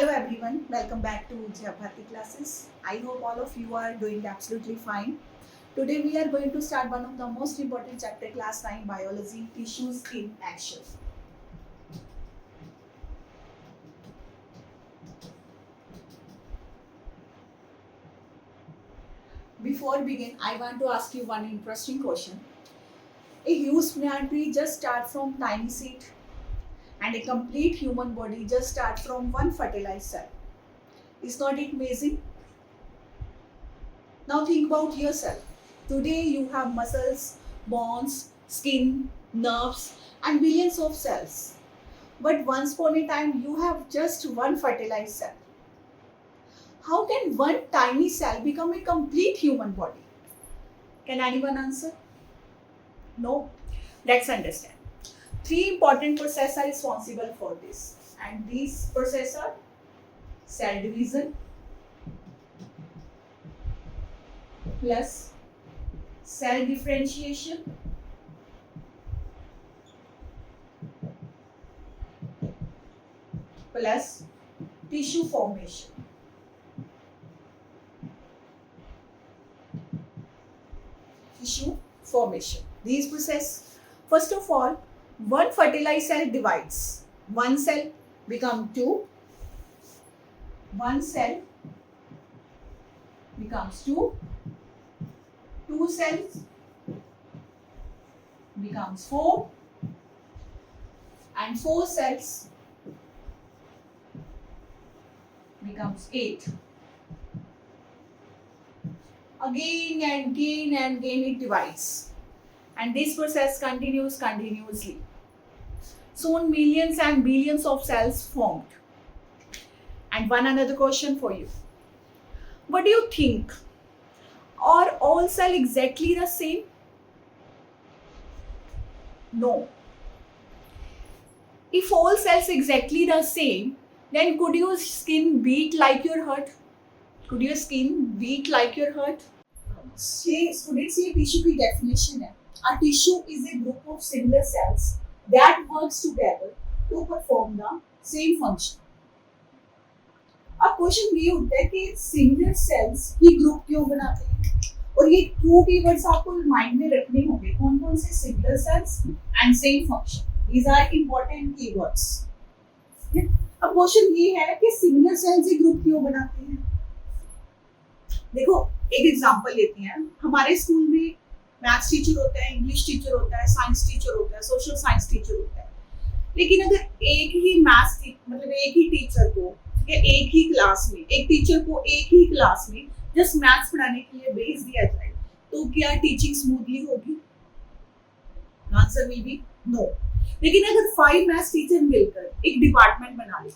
Hello everyone, welcome back to Jayabhati classes. I hope all of you are doing absolutely fine. Today we are going to start one of the most important chapter, class 9 biology, tissues in action. Before begin, I want to ask you one interesting question. A huge plant tree just starts from tiny seed and a complete human body just starts from one fertilized cell. Is not it amazing? Now think about yourself. Today you have muscles, bones, skin, nerves, and billions of cells. But once upon a time you have just one fertilized cell. How can one tiny cell become a complete human body? Can anyone answer? No? Let's understand. Three important processes are responsible for this. And these processes are cell division plus cell differentiation plus tissue formation. Tissue formation. These process, first of all, one fertilized cell divides. One cell become two. One cell becomes two. Two cells becomes four. And four cells becomes 8. Again and again it divides. And this process continues continuously. Soon millions and billions of cells formed. And one another question for you. What do you think? Are all cells exactly the same? No. If all cells exactly the same, then could your skin beat like your heart? Could your skin beat like your heart? Students, ये tissue की definition है. A tissue is a group of similar cells that works together to perform the same function. अब question ये होता है कि similar sales ही group क्यों बनाते हैं, और ये टू कीवर्ड्स आपको माइंड में रखने होंगे. कौन कौन से similar cells and same function, these are important keywords. अब क्वेश्चन ये है कि सिमिलर सेल्स ही ग्रुप क्यों बनाते हैं. देखो एक एग्जांपल लेते हैं. हमारे स्कूल में मैथ्स टीचर होता है, इंग्लिश टीचर होता है, साइंस टीचर होता है, सोशल साइंस टीचर होता है. लेकिन अगर एक ही मैथ्स मतलब एक ही टीचर को या एक ही क्लास में, एक टीचर को एक ही क्लास में जस्ट मैथ्स पढ़ाने के लिए भेज दिया जाए, तो क्या टीचिंग स्मूथली होगी? Answer will be no. लेकिन अगर 5 मैथ्स टीचर मिलकर एक डिपार्टमेंट बना ले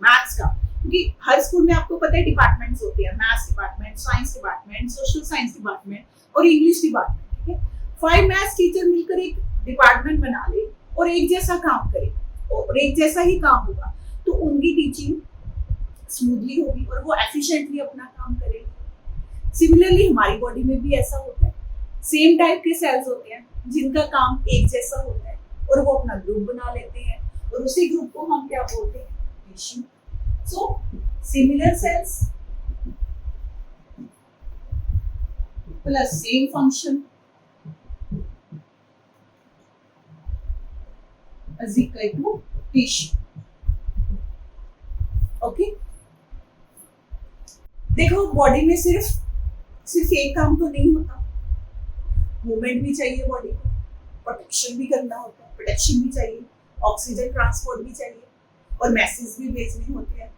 मैथ्स का, क्योंकि हर स्कूल में आपको पता है डिपार्टमेंट्स होते हैं, maths department, science department, social science department और इंग्लिश डिपार्टमेंट. ठीक है, 5 मैथ्स टीचर मिलकर एक डिपार्टमेंट बना ले और एक जैसा काम करे और एक जैसा ही काम होगा, तो उनकी टीचिंग स्मूथली होगी और वो एफिशिएंटली अपना काम करेगी. सिमिलरली हमारी बॉडी में भी ऐसा होता है. सेम टाइप के सेल्स होते हैं जिनका काम एक जैसा होता है और वो अपना ग्रुप बना लेते हैं और उसी ग्रुप को हम क्या बोलते हैं? Tissue. So similar cells plus same function is equal to tissue. Okay, देखो बॉडी में सिर्फ एक काम तो नहीं होता. मूवमेंट भी चाहिए बॉडी को, प्रोटेक्शन भी करना होता है, प्रोटेक्शन भी चाहिए, ऑक्सीजन ट्रांसपोर्ट भी चाहिए और मैसेज भी भेजने होते हैं.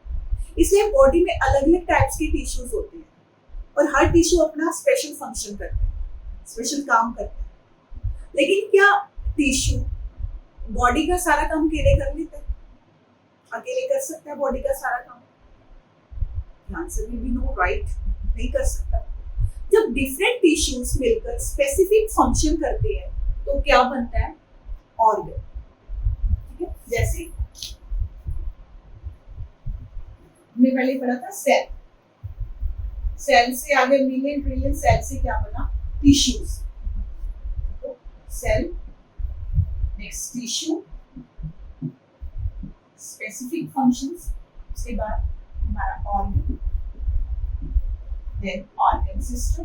इसलिए बॉडी में अलग अलग टाइप्स के टिश्यूज होते हैं और हर टिश्यू अपना स्पेशल फंक्शन करता है, स्पेशल काम करता है. लेकिन क्या टिश्यू बॉडी का सारा काम अकेले कर लेता है? अकेले कर सकता है बॉडी का सारा काम? Answer will be no, right? नहीं कर सकता. जब डिफरेंट टिश्यूज मिलकर स्पेसिफिक फंक्शन करते हैं तो क्या बनता है? ऑर्गन. ठीक है, जैसे हमने पहले पढ़ा था सेल. सेल से आगे मिलियन ट्रिलियन सेल से क्या बना? टिश्यूज. तो cell, next tissue, specific functions, उसके बाद हमारा organ, then organ system,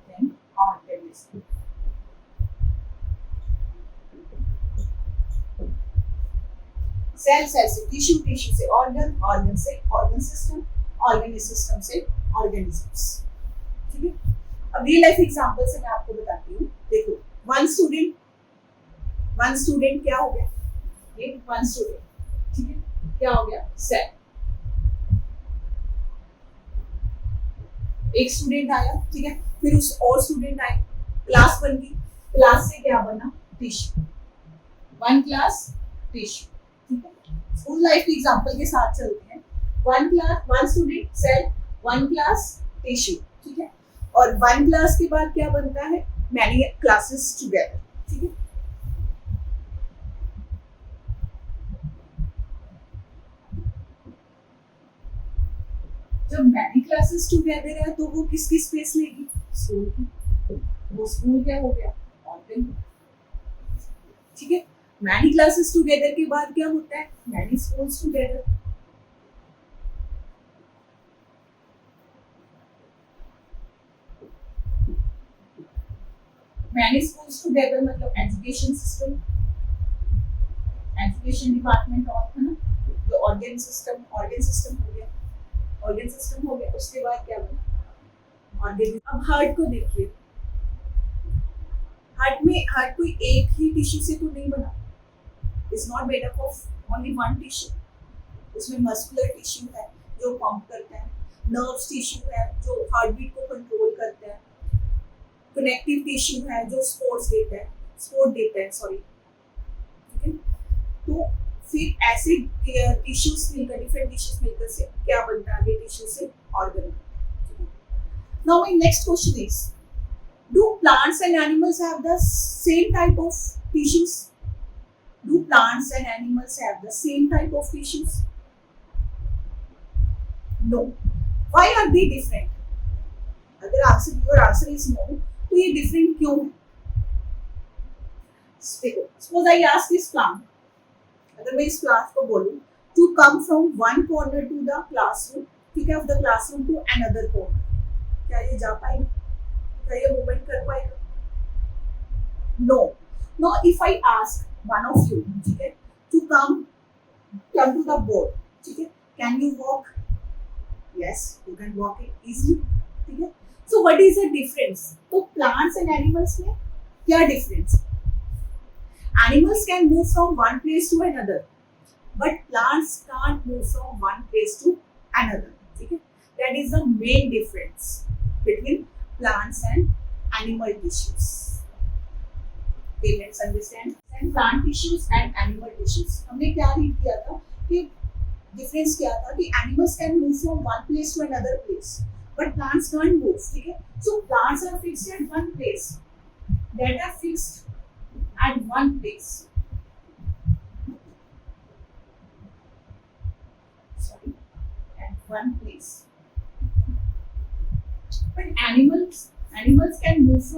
then organism. Cell, cell से टिश्यू, टिश्यू से ऑर्गन, ऑर्गन से ऑर्गन सिस्टम, ऑर्गन सिस्टम से ऑर्गेनिजम्स। ठीक है, अब रियल लाइफ एग्जांपल से मैं आपको बताती हूँ। देखो, वन स्टूडेंट क्या हो गया, ये वन स्टूडेंट, ठीक है, क्या हो गया, सेल। एक स्टूडेंट आया, ठीक है, फिर उस और स्टूडेंट आए, क्लास बन गई, क्लास से क्या बना, टिश्यू, वन क्लास टिश्यू। ठीक है, स्कूल लाइफ के एग्जांपल के साथ चलते हैं। One class, one student, cell, one class tissue. ठीक है, और वन क्लास के बाद क्या बनता है, मैनी क्लासेस टुगेदर। ठीक है, जब मैनी क्लासेस टुगेदर है तो वो किसकी स्पेस लेगी, स्कूल की। वो स्कूल क्या हो गया, ऑर्गन। ठीक है, मैनी क्लासेस टुगेदर के बाद क्या होता है, many schools together. Many schools together मतलब एजुकेशन सिस्टम, एजुकेशन डिपार्टमेंट और है ना, जो ऑर्गन सिस्टम हो गया, ऑर्गन सिस्टम हो गया। उसके बाद क्या बना, ऑर्गेनिज्म। अब हार्ट को देखिए, हार्ट कोई एक ही टिश्यू से तो नहीं बना, is not made up of only one tissue. उसमें मस्कुलर टिश्यू है जो पंप करता है, नर्व्स टिश्यू है जो हार्ट बीट को कंट्रोल करता है, कनेक्टिव टिश्यू है जो सपोर्ट देता है, सॉरी। ठीक है, तो फिर ऐसे टिश्यूज मिलकर, डिफरेंट टिश्यूज मिलकर से क्या बनता है, आगे टिश्यू से organ. Now my next question is, do plants and animals have the same type of tissues? Do plants and animals have the same type of tissues? No. Why are they different? अगर your answer is no, तो ये different क्यों है? देखो, suppose I ask this plant, अगर मैं इस class को बोलूं to come from one corner to the classroom, ठीक है, of the classroom to another corner, क्या ये जा पाएगा? क्या ये मूवमेंट कर पाएगा? No. No, if I ask one of you, ठीक है, to come to the board, ठीक है, can you walk? Yes, you can walk it easily. ठीक है, so what is the difference? तो प्लांट्स एंड एनिमल्स में क्या difference? Animals can move from one place to another, but plants can't move from one place to another. Okay? That is the main difference between plants and animal tissues. Okay, let's understand. And plant tissues and animal tissues. हमने क्या read किया था कि difference क्या था कि animals can move from one place to another place, but plants can't move. ठीक है? So plants are fixed at one place. That are fixed at one place. Sorry, at one place. But animals can move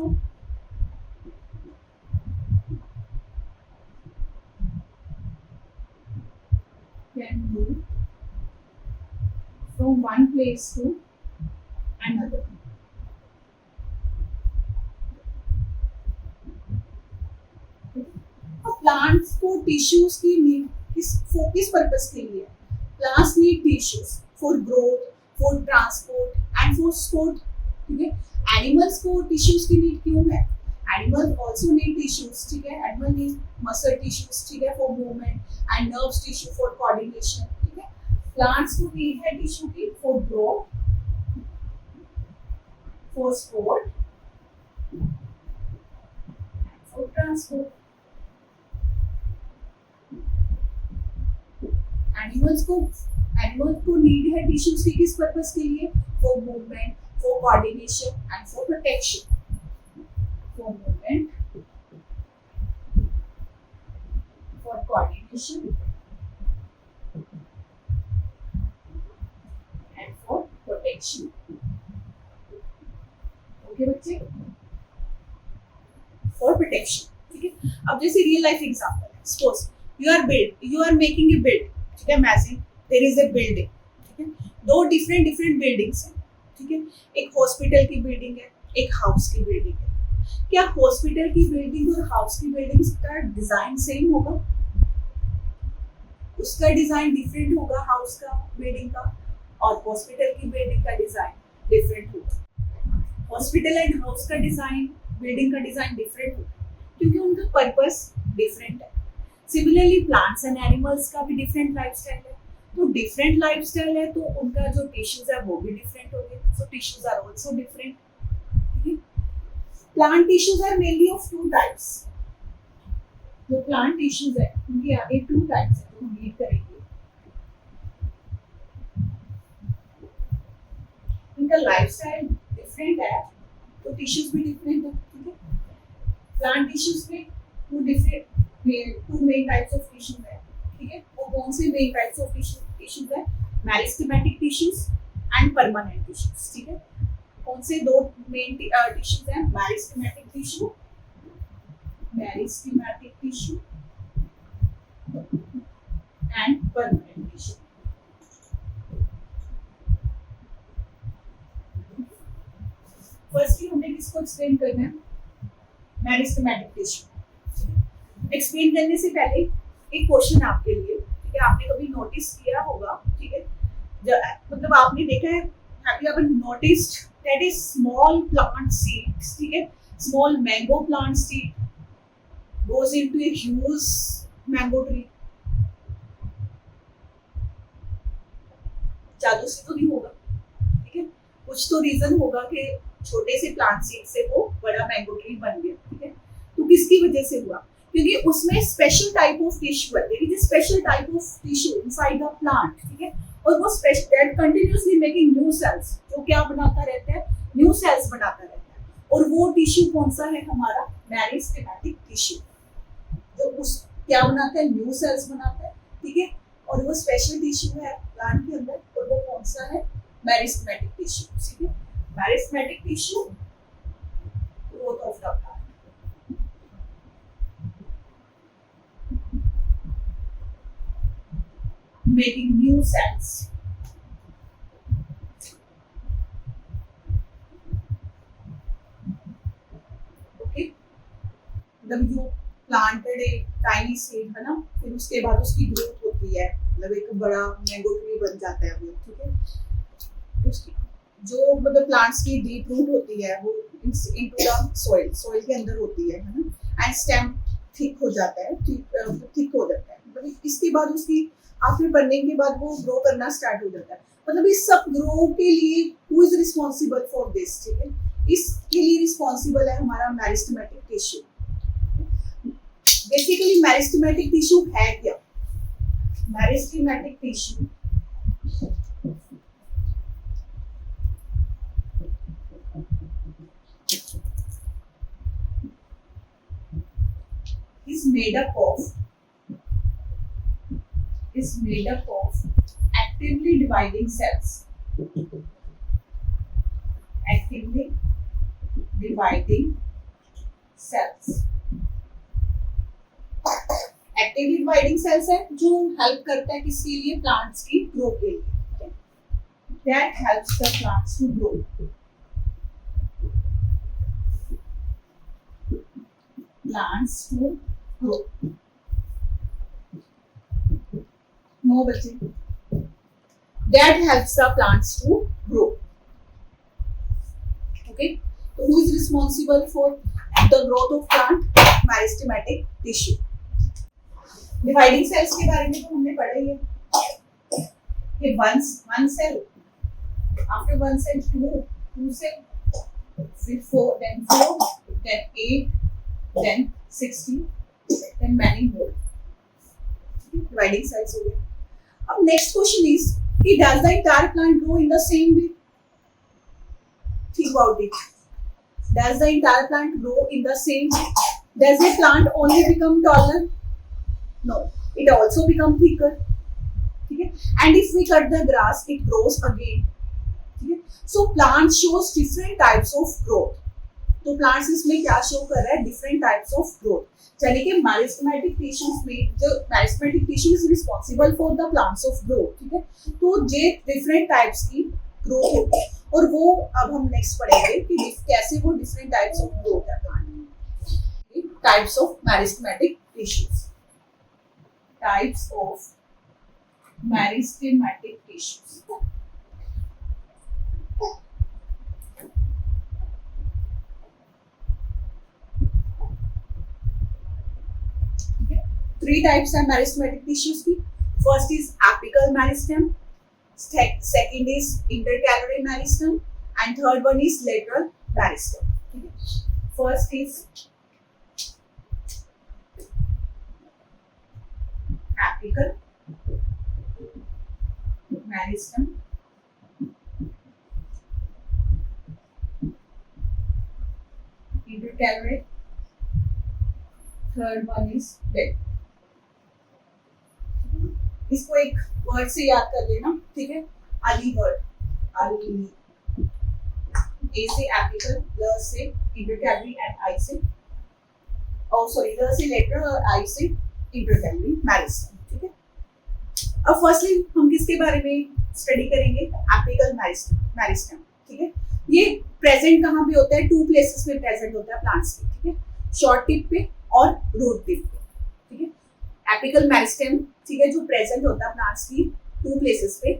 from one place to another. Plants को tissues की need किस purpose के लिए? Plants need tissues for growth, for transport and for sport. ठीक है, animals को tissues की need क्यों है? Animals also need tissues. ठीक है, एनिमल नीड मसल टिश्यूज, ठीक है, for movement and nerves tissue for coordination. ठीक है, प्लांट्स को नीड है टिश्यू की for growth, for sport, for transport. Animals को नीड है टिश्यूज की किस पर्पस के लिए? For movement, for coordination and for protection. For movement, for coordination and for protection. Okay बच्चे, फॉर प्रोटेक्शन। ठीक है, अब जैसे रियल लाइफ एग्जांपल है, suppose you are making a build, ठीक है, imagine there is a building, ठीक है, दो डिफरेंट डिफरेंट बिल्डिंग्स हैं, ठीक है, एक हॉस्पिटल की बिल्डिंग है, एक हाउस की बिल्डिंग है। क्या हॉस्पिटल की बिल्डिंग और हाउस की बिल्डिंग का डिजाइन सेम होगा? उसका डिजाइन डिफरेंट होगा हाउस का, बिल्डिंग का, और हॉस्पिटल की बिल्डिंग का डिजाइन डिफरेंट होगा। हॉस्पिटल एंड हाउस का डिजाइन, बिल्डिंग का डिजाइन डिफरेंट होगा क्योंकि उनका पर्पस डिफरेंट है। सिमिलरली प्लांट्स एंड एनिमल्स का भी डिफरेंट लाइफस्टाइल है, तो डिफरेंट लाइफस्टाइल है तो उनका जो टिश्यूज है वो भी डिफरेंट होंगे, so tissues are also different. Plant tissues are mainly of two types. जो प्लांट टिश्यूज है उनके आगे टू टाइप्स है, तो हम रीड करेंगे। इनका लाइफस्टाइल डिफरेंट है तो टिश्यूज भी डिफरेंट है, ठीक है। प्लांट टिश्यूज में two main types of tissues है, ठीक है। वो कौन से मेन टाइप्स ऑफ टिश्यूज है? Meristematic tissues and permanent tissues, ठीक है। कौन से दो मेन टिश्यूज हैं? Meristematic tissue and permanent tissue. Firstly हमने किसको एक्सप्लेन करना है? Meristematic tissue. एक्सप्लेन करने से पहले एक क्वेश्चन आपके लिए, ठीक है। आपने कभी नोटिस किया होगा, ठीक है, मतलब आपने देखा है, have you ever noticed that is small plant seeds, ठीक है, small mango plant seed goes into a huge mango tree। जादू से तो नहीं होगा, ठीक है, कुछ तो रीजन होगा कि छोटे से प्लांट सीड से वो बड़ा मैंगो ट्री बन गया, ठीक है। तो किसकी वजह से हुआ? क्योंकि उसमें स्पेशल टाइप ऑफ टिश्यू है, there is a special type of tissue inside the plant, ठीक है, और वो special that continuously making new cells, जो क्या बनाता रहता है? न्यू सेल्स बनाता रहता है। और वो टिश्यू कौन सा है? हमारा मेरिस्टेमेटिक टिश्यू, जो उस क्या बनाता है? न्यू सेल्स बनाता है, ठीक है। और वो स्पेशल टिश्यू है प्लांट के अंदर, और वो कौन सा है? मेरिस्टेमेटिक टिश्यू, ठीक है। Meristematic tissue growth of the plant. Making new cells, okay, मतलब जो प्लांटेड एक टाइनी सीड है ना, फिर उसके बाद उसकी ग्रोथ होती है, मतलब एक बड़ा मैंगो ट्री बन जाता है वो, ठीक है। उसकी जो मतलब प्लांट्स की डीप रूट होती है वो इनटू द सॉइल के अंदर होती है ना, एंड स्टेम थिक हो जाता है, थिक हो जाता है, मतलब इसके बाद उसकी आफ्टर बर्निंग के बाद वो ग्रो करना स्टार्ट हो जाता है। मतलब इस सब ग्रो के लिए who is responsible for this, ठीक है, इसके लिए रिस्पांसिबल है हमारा meristematic tissue. Basically meristematic tissue है क्या? Meristematic tissue is made up of actively dividing cells. Actively dividing cells. Actively dividing cells है जो हेल्प करता है किसके लिए? प्लांट्स की ग्रो के लिए। That helps the plants to grow. Plants to grow. No बच्चे, that helps the plants to grow, okay। So who is responsible for the growth of plant? Meristematic tissue। Dividing cells के बारे में तो हमने पढ़ा ही है कि one cell, after one cell two cell, फिर four, then 8, then 16, then many more। Dividing cells हो गए। अब next question is, does the entire plant grow in the same way? Think about it. Does the entire plant grow in the same way? Does a plant only become taller? No, it also become thicker. Okay? And if we cut the grass, it grows again. Okay? So plants shows different types of growth. तो plants इसमें क्या show कर रहा है, different types of growth. यानी कि meristematic tissues में जो meristematic tissue is responsible for the plants of growth, ठीक है। तो ये डिफरेंट टाइप्स की ग्रोथ होती है, और वो अब हम नेक्स्ट पढ़ेंगे कि कैसे वो डिफरेंट टाइप्स ऑफ ग्रोथ है plant. Types of meristematic tissues, types of meristematic tissues. Three types are meristematic tissues की. First is apical meristem, second is intercalary meristem, and third one is lateral meristem. First is apical meristem, intercalary, third one is lateral. इसको एक word से याद कर लेना, ठीक है, Ali word, Ali, ए से एपिकल, ल से इंटरकैलरी एंड आई से, और सॉरी ल से लेटरल और आई से इंटरकैलरी मेरिस्टेम, ठीक है। अब फर्स्टली हम किसके बारे में स्टडी करेंगे, एपिकल मेरिस्टेम, ठीक है। ये प्रेजेंट कहाँ पे होता है, टू प्लेसेस में प्रेजेंट होता है प्लांट्स के, ठीक है, शॉर्ट टिप पे और रूट टिप पे, ठीक है। एपिकल मेरिस्टेम, ठीक है, जो प्रेजेंट होता है प्लांट्स की टू प्लेसेस पे,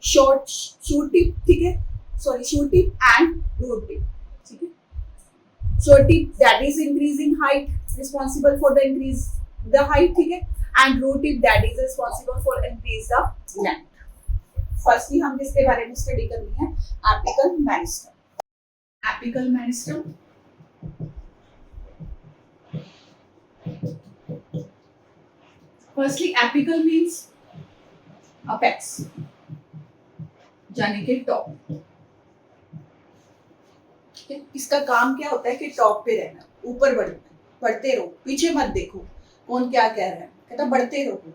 शॉर्ट शूट टिप, ठीक है, sorry shoot tip and root tip, ठीक है। Short tip that is increasing height, responsible for the increase the height, ठीक है, and root tip that is responsible for increase the length. Firstly हम किसके बारे में स्टडी करनी है, apical meristem. Apical meristem firstly apical means apex, यानी कि टॉप, ठीक है। इसका काम क्या होता है कि टॉप पे रहना, ऊपर बढ़ना, बढ़ते रहो, पीछे मत देखो कौन क्या कह रहा है, कहता बढ़ते रहो,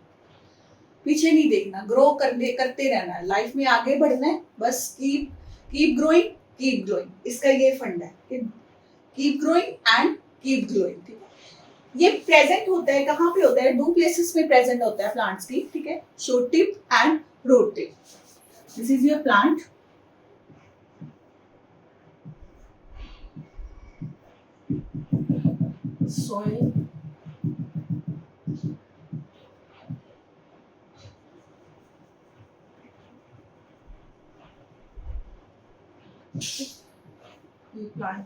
पीछे नहीं देखना, ग्रो करते रहना है, लाइफ में आगे बढ़ना है, बस कीप ग्रोइंग, कीप ग्रोइंग। इसका ये फंड है कि keep growing and keep growing, ठीक है। ये प्रेजेंट होता है कहाँ पे होता है, दो प्लेसेस में प्रेजेंट होता है प्लांट्स की, ठीक है, shoot tip and root tip. This is your plant, soil, ये प्लांट,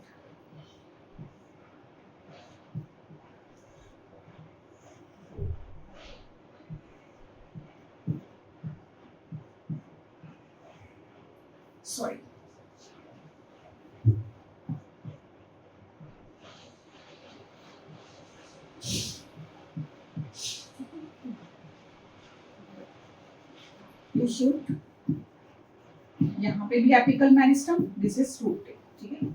सॉरी शूट, यहाँ पे भी apical meristem, this is root tip, ठीक है।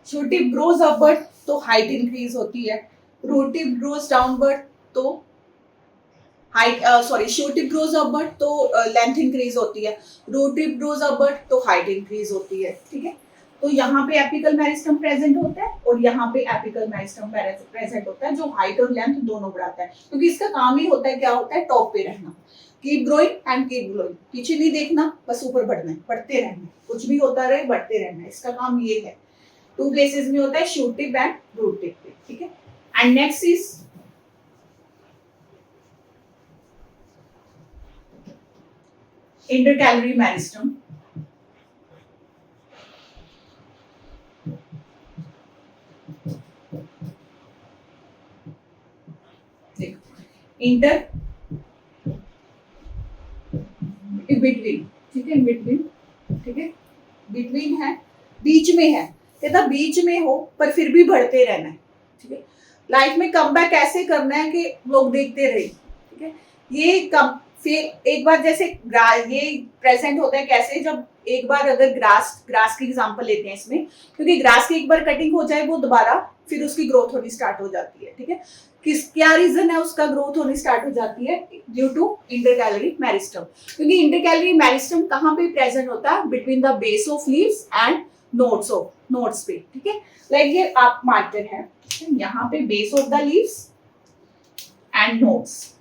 शूट टिप ग्रोज अपवर्ड तो हाइट इंक्रीज होती है, रूट टिप ग्रोज डाउनवर्ड तो height, sorry shoot tip grows upward तो लेंथ इंक्रीज होती है, रूट टिप ग्रोज अपवर्ड तो हाइट इंक्रीज होती है, ठीक है। तो यहाँ पे एपिकल मेरिस्टेम प्रेजेंट होता है और यहाँ पे एपिकल मेरिस्टेम प्रेजेंट होता है, जो हाइट और लेंथ दोनों बढ़ाता है, क्योंकि इसका काम ही होता है, क्या होता है, टॉप पे रहना, keep growing and keep growing, पीछे नहीं देखना, बस ऊपर बढ़ना है, बढ़ते रहना है, कुछ भी होता रहे बढ़ते रहना है, इसका काम ये है। टू प्लेसेस में होता है, shoot tip and root tip पे, ठीक है। And next is intercalary meristem. Inter between, ठीक है, बिटवीन, ठीक है, बिटवीन है, बीच में है, कहता बीच में हो पर फिर भी बढ़ते रहना है, ठीक है। लाइफ में कमबैक ऐसे करना है कि लोग देखते रहे, ठीक है। ये कम फिर एक बार जैसे ये प्रेजेंट होता है कैसे, जब एक बार अगर ग्रास की एग्जांपल लेते हैं इसमें, क्योंकि ग्रास की एक बार कटिंग हो जाए वो दोबारा फिर उसकी ग्रोथ होनी स्टार्ट हो जाती है, ठीक है। क्या रीजन है उसका ग्रोथ होनी स्टार्ट हो जाती है, ड्यू टू इंटरकैलरी मेरिस्टेम, क्योंकि इंटरकैलरी मेरिस्टेम कहाँ पे प्रेजेंट होता है, between the base of leaves and notes पे, ठीक है। लाइक ये आप मार्कर है, यहाँ पे base of the leaves and notes,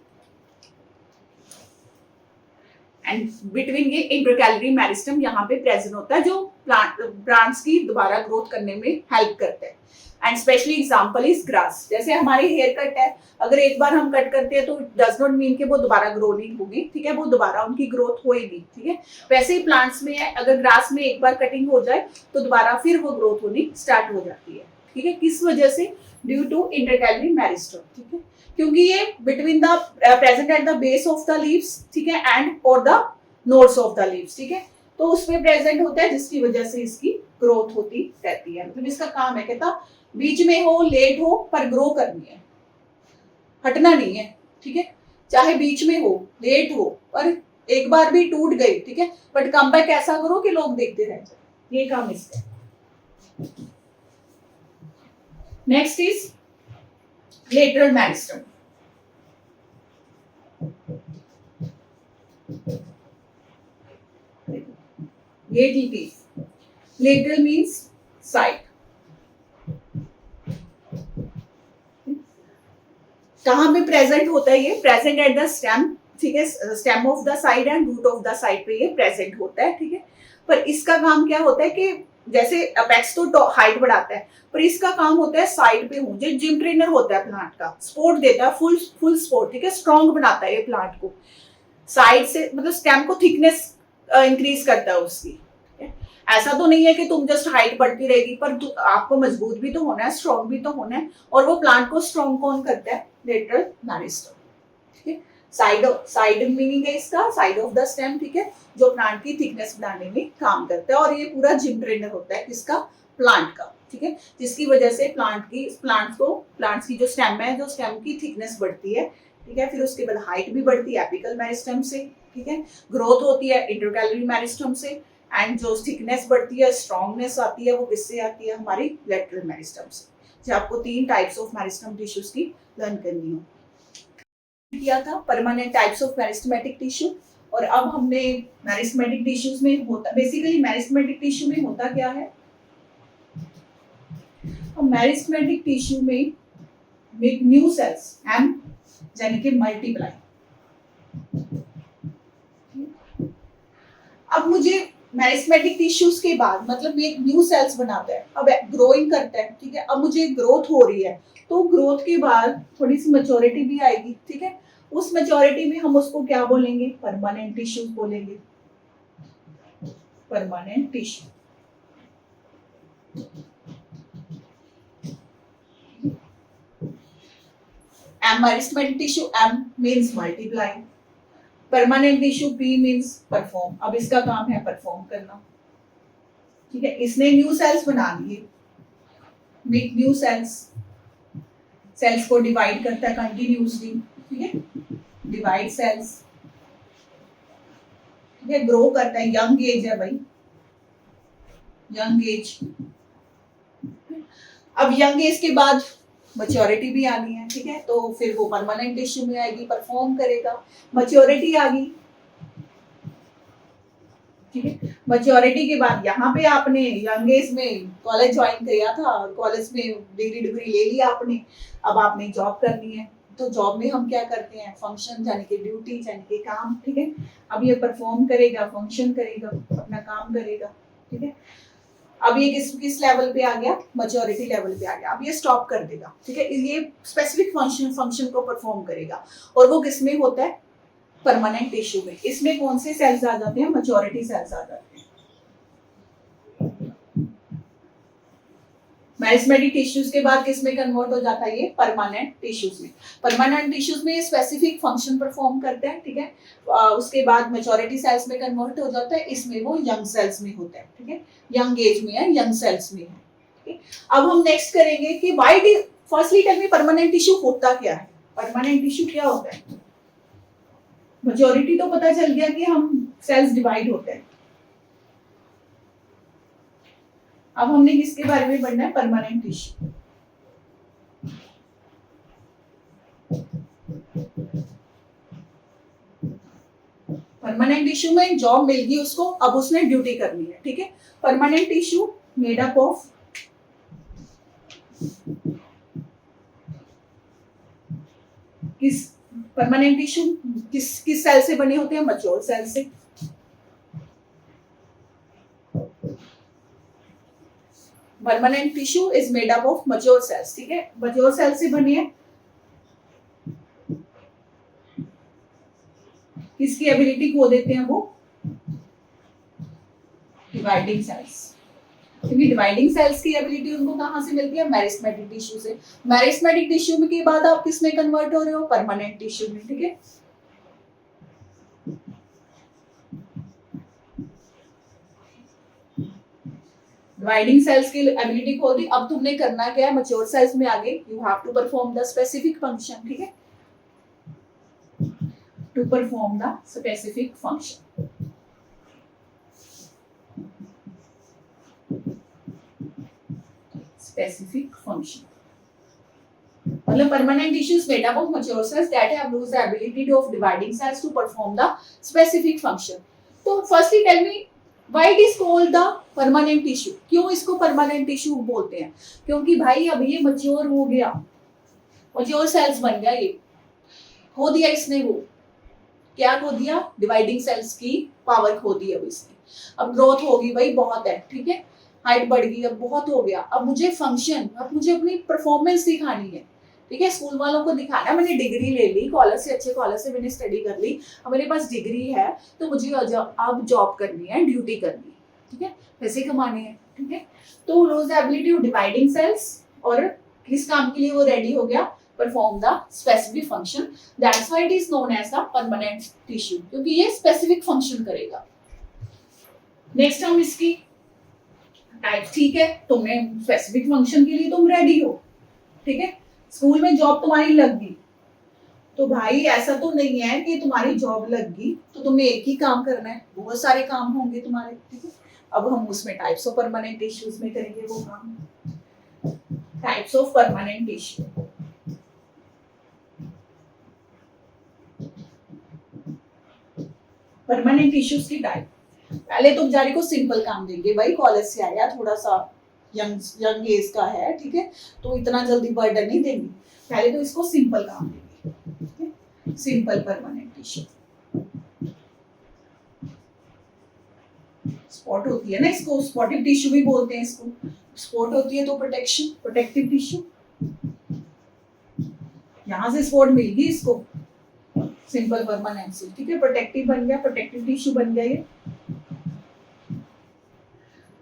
and between ये इंटरकैलरी मेरिस्टम यहाँ पे प्रेजेंट होता है, जो प्लांट्स की दोबारा ग्रोथ करने में हेल्प करता है। And specially example is grass. जैसे हमारी हेयर कट है, अगर एक बार हम कट करते हैं तो डज नॉट मीन कि वो दोबारा ग्रो नहीं होगी, ठीक है, वो दोबारा उनकी ग्रोथ होएगी, ठीक है। वैसे ही प्लांट्स में है, अगर ग्रास में एक बार कटिंग हो जाए तो दोबारा फिर वो ग्रोथ होनी स्टार्ट हो जाती है, ठीक है। किस वजह से? ड्यू टू इंटरकैलरी मेरिस्टम, ठीक है, क्योंकि ये between the present at the base of the leaves, ठीक है, एंड और the nodes of the leaves, ठीक है, तो उसमें प्रेजेंट होता है, जिसकी वजह से इसकी ग्रोथ होती रहती है। मतलब इसका काम है, कहता बीच में हो, लेट हो, पर ग्रो करनी है, हटना नहीं है, ठीक है, चाहे बीच में हो, लेट हो, पर एक बार भी टूट गई, ठीक है, बट कम बैक ऐसा करो कि लोग देखते रह जाए, ये काम इसका। Next is lateral meristem. ATP, lateral means side। कहाँ पे प्रेजेंट होता है? ये प्रेजेंट एट द स्टेम, ठीक है, stem of the side and root of the side पे ये प्रेजेंट होता है, ठीक है। पर इसका काम क्या होता है कि जैसे अपेक्स तो हाइट बढ़ाता है, पर इसका काम होता है साइड पे हो, जो जिम ट्रेनर होता है प्लांट का, सपोर्ट देता है, फुल सपोर्ट, ठीक है, स्ट्रॉन्ग बनाता है ये प्लांट को साइड से, मतलब स्टेम को थिकनेस इंक्रीज करता है उसकी। ऐसा तो नहीं है कि तुम जस्ट हाइट बढ़ती रहेगी, पर आपको मजबूत भी तो होना है, स्ट्रॉन्ग भी तो होना है, और वो प्लांट को स्ट्रॉन्ग कौन करता है? लेटरल मेरिस्टम, ठीक है। साइड मीनिंग है इसका, साइड ऑफ द स्टेम, ठीक है, जो प्लांट की थिकनेस बनाने में काम करता है, और ये पूरा जिम ट्रेनर होता है किसका? प्लांट का, ठीक है, जिसकी वजह से प्लांट्स की जो स्टेम है, जो स्टेम की थिकनेस बढ़ती है, ठीक है, फिर उसके बाद हाइट भी बढ़ती है एपिकल मेरिस्टम से, ठीक है, ग्रोथ होती है इंटरकैलरी मेरिस्टम से, एंड जो थिकनेस बढ़ती है, स्ट्रॉन्गनेस आती है, वो किससे आती है? हमारी लेटरल मेरिस्टम से। जो आपको 3 टाइप्स ऑफ मेरिस्टम टिश्यूज की लर्न करनी हो किया था, permanent types of meristematic tissue, और अब हमने मेरिस्टेमेटिक टिश्यूज में होता, बेसिकली मेरिस्टेमेटिक टिश्यू में होता क्या है? मेरिस्टेमेटिक टिश्यू में मेक न्यू सेल्स एंड यानी कि मल्टीप्लाई। अब मुझे मेरिस्टेमेटिक टिश्यूज के बाद मतलब एक न्यू सेल्स बनाता है, अब ग्रोइंग करता है, ठीक है, अब मुझे ग्रोथ हो रही है, तो ग्रोथ के बाद थोड़ी सी मैच्योरिटी भी आएगी, ठीक है, उस मैच्योरिटी में हम उसको क्या बोलेंगे? परमानेंट टिश्यूज बोलेंगे, permanent tissue. Meristematic tissue M means multiply, permanent tissue P means perform. अब इसका काम है परफॉर्म करना, ठीक है, इसने न्यू सेल्स बना लिए, मेक न्यू सेल्स, सेल्स को डिवाइड करता है कंटिन्यूसली, ठीक है, डिवाइड सेल्स, ठीक है, ग्रो करता है, यंग एज है भाई, यंग एज। अब यंग एज के बाद मैच्योरिटी भी आनी है, ठीक है, तो फिर वो परमानेंट टिश्यू में आएगी, परफॉर्म करेगा, मैच्योरिटी आ गई, ठीक है, मैच्योरिटी के बाद यहाँ पे आपने यंग एज में कॉलेज ज्वाइन किया था, कॉलेज में डिग्री ले लिया आपने, अब आपने जॉब करनी है, तो जॉब में हम क्या करते हैं? फंक्शन यानी कि ड्यूटी यानी कि काम, ठीक है, अब ये परफॉर्म करेगा, फंक्शन करेगा, अपना काम करेगा, ठीक है। अब ये किस लेवल पे आ गया? मैच्योरिटी लेवल पे आ गया, अब ये स्टॉप कर देगा, ठीक है, ये स्पेसिफिक फंक्शन को परफॉर्म करेगा, और वो किस में होता है? परमानेंट टिश्यू में। इसमें कौन से सेल्स आ जाते हैं? मैच्योरिटी सेल्स आ जाते हैं। मेरिस्टेमेटिक टिश्यूज के बाद किस में कन्वर्ट हो जाता है? ये परमानेंट टिश्यूज में। परमानेंट टिश्यूज में स्पेसिफिक फंक्शन परफॉर्म करते हैं, ठीक है, उसके बाद मैच्योरिटी सेल्स में कन्वर्ट हो जाता है, इसमें वो यंग सेल्स में होता है, ठीक है, यंग एज में है, यंग सेल्स में है, ठीक है। अब हम नेक्स्ट करेंगे कि why firstly tell me permanent tissue होता क्या है? परमानेंट टिश्यू क्या होता है? मैच्योरिटी तो पता चल गया कि हम सेल्स डिवाइड होते हैं, अब हमने किसके बारे में पढ़ना है? Permanent tissue. परमानेंट टिश्यू में जॉब मिल गई उसको, अब उसने ड्यूटी करनी है, ठीक है। Permanent tissue made up of किस परमानेंट टिश्यू किस सेल से बने होते हैं? मैच्योर सेल से। Permanent tissue is made up of mature cells, ठीक है, मैच्योर सेल से बनी है। किसकी एबिलिटी खो देते हैं वो? डिवाइडिंग सेल्स, क्योंकि डिवाइडिंग सेल्स की एबिलिटी उनको कहां से मिलती है? मेरिस्टेमेटिक टिश्यू से। मेरिस्टेमेटिक टिश्यू में के बाद आप किस में कन्वर्ट हो रहे हो? परमानेंट टिश्यू में, ठीक है। डिवाइडिंग सेल्स की एबिलिटी खो दी। अब तुमने करना क्या है? मैच्योर सेल्स में आगे you have to perform the specific function, ठीक है, to perform the specific function. Specific function मतलब permanent tissues made up of mature cells that have lose the ability of dividing cells to perform the specific function. तो firstly tell me why it is called the permanent tissue? क्यों इसको permanent tissue बोलते हैं? क्योंकि भाई अब ये mature हो गया, mature cells बन गया, ये खो दिया इसने, वो क्या खो दिया? डिवाइडिंग सेल्स की पावर खो दी अब इसने। अब ग्रोथ होगी भाई, बहुत है, ठीक है, हाइट बढ़ गई, अब बहुत हो गया, अब मुझे फंक्शन, अब मुझे अपनी परफॉर्मेंस दिखानी है, ठीक है, स्कूल वालों को दिखाना, मैंने डिग्री ले ली, कॉलेज से अच्छे कॉलेज से मैंने स्टडी कर ली, अब मेरे पास डिग्री है, तो मुझे अब जॉब करनी है, ड्यूटी करनी है, ठीक है, पैसे कमाने हैं, ठीक है। तो lose the ability of dividing cells, और किस काम के लिए वो रेडी हो गया? Perform the specific function, that's why it is known as the permanent tissue, क्योंकि ये स्पेसिफिक फंक्शन करेगा। नेक्स्ट हम इसकी टाइप, ठीक है, तुमने स्पेसिफिक फंक्शन के लिए तुम रेडी हो, ठीक है, स्कूल में जॉब तुम्हारी लग गई, तो भाई ऐसा तो नहीं है कि तुम्हारी जॉब लग गई तो तुम्हें एक ही काम करना है, बहुत सारे काम होंगे तुम्हारे, ठीक है। अब हम उसमें टाइप्स ऑफ परमानेंट टिश्यूज में करेंगे वो काम। Types of permanent tissue, permanent tissues की टाइप। पहले तो बेचारी को सिंपल काम देंगे, भाई कॉलेज से आया, थोड़ा सा यंग एज का है, ठीक है, तो इतना जल्दी बर्डन नहीं देंगे, पहले तो इसको सिंपल काम देंगे, ठीक है, सिंपल परमानेंट टिश्यू। स्पॉट होती है ना, इसको स्पॉटिव टिश्यू भी बोलते हैं, इसको स्पॉट होती है तो प्रोटेक्टिव टिश्यू, यहां से स्पॉट मिल गई इसको, सिंपल परमानेंट से, ठीक है, प्रोटेक्टिव बन गया, प्रोटेक्टिव टिश्यू बन गया ये।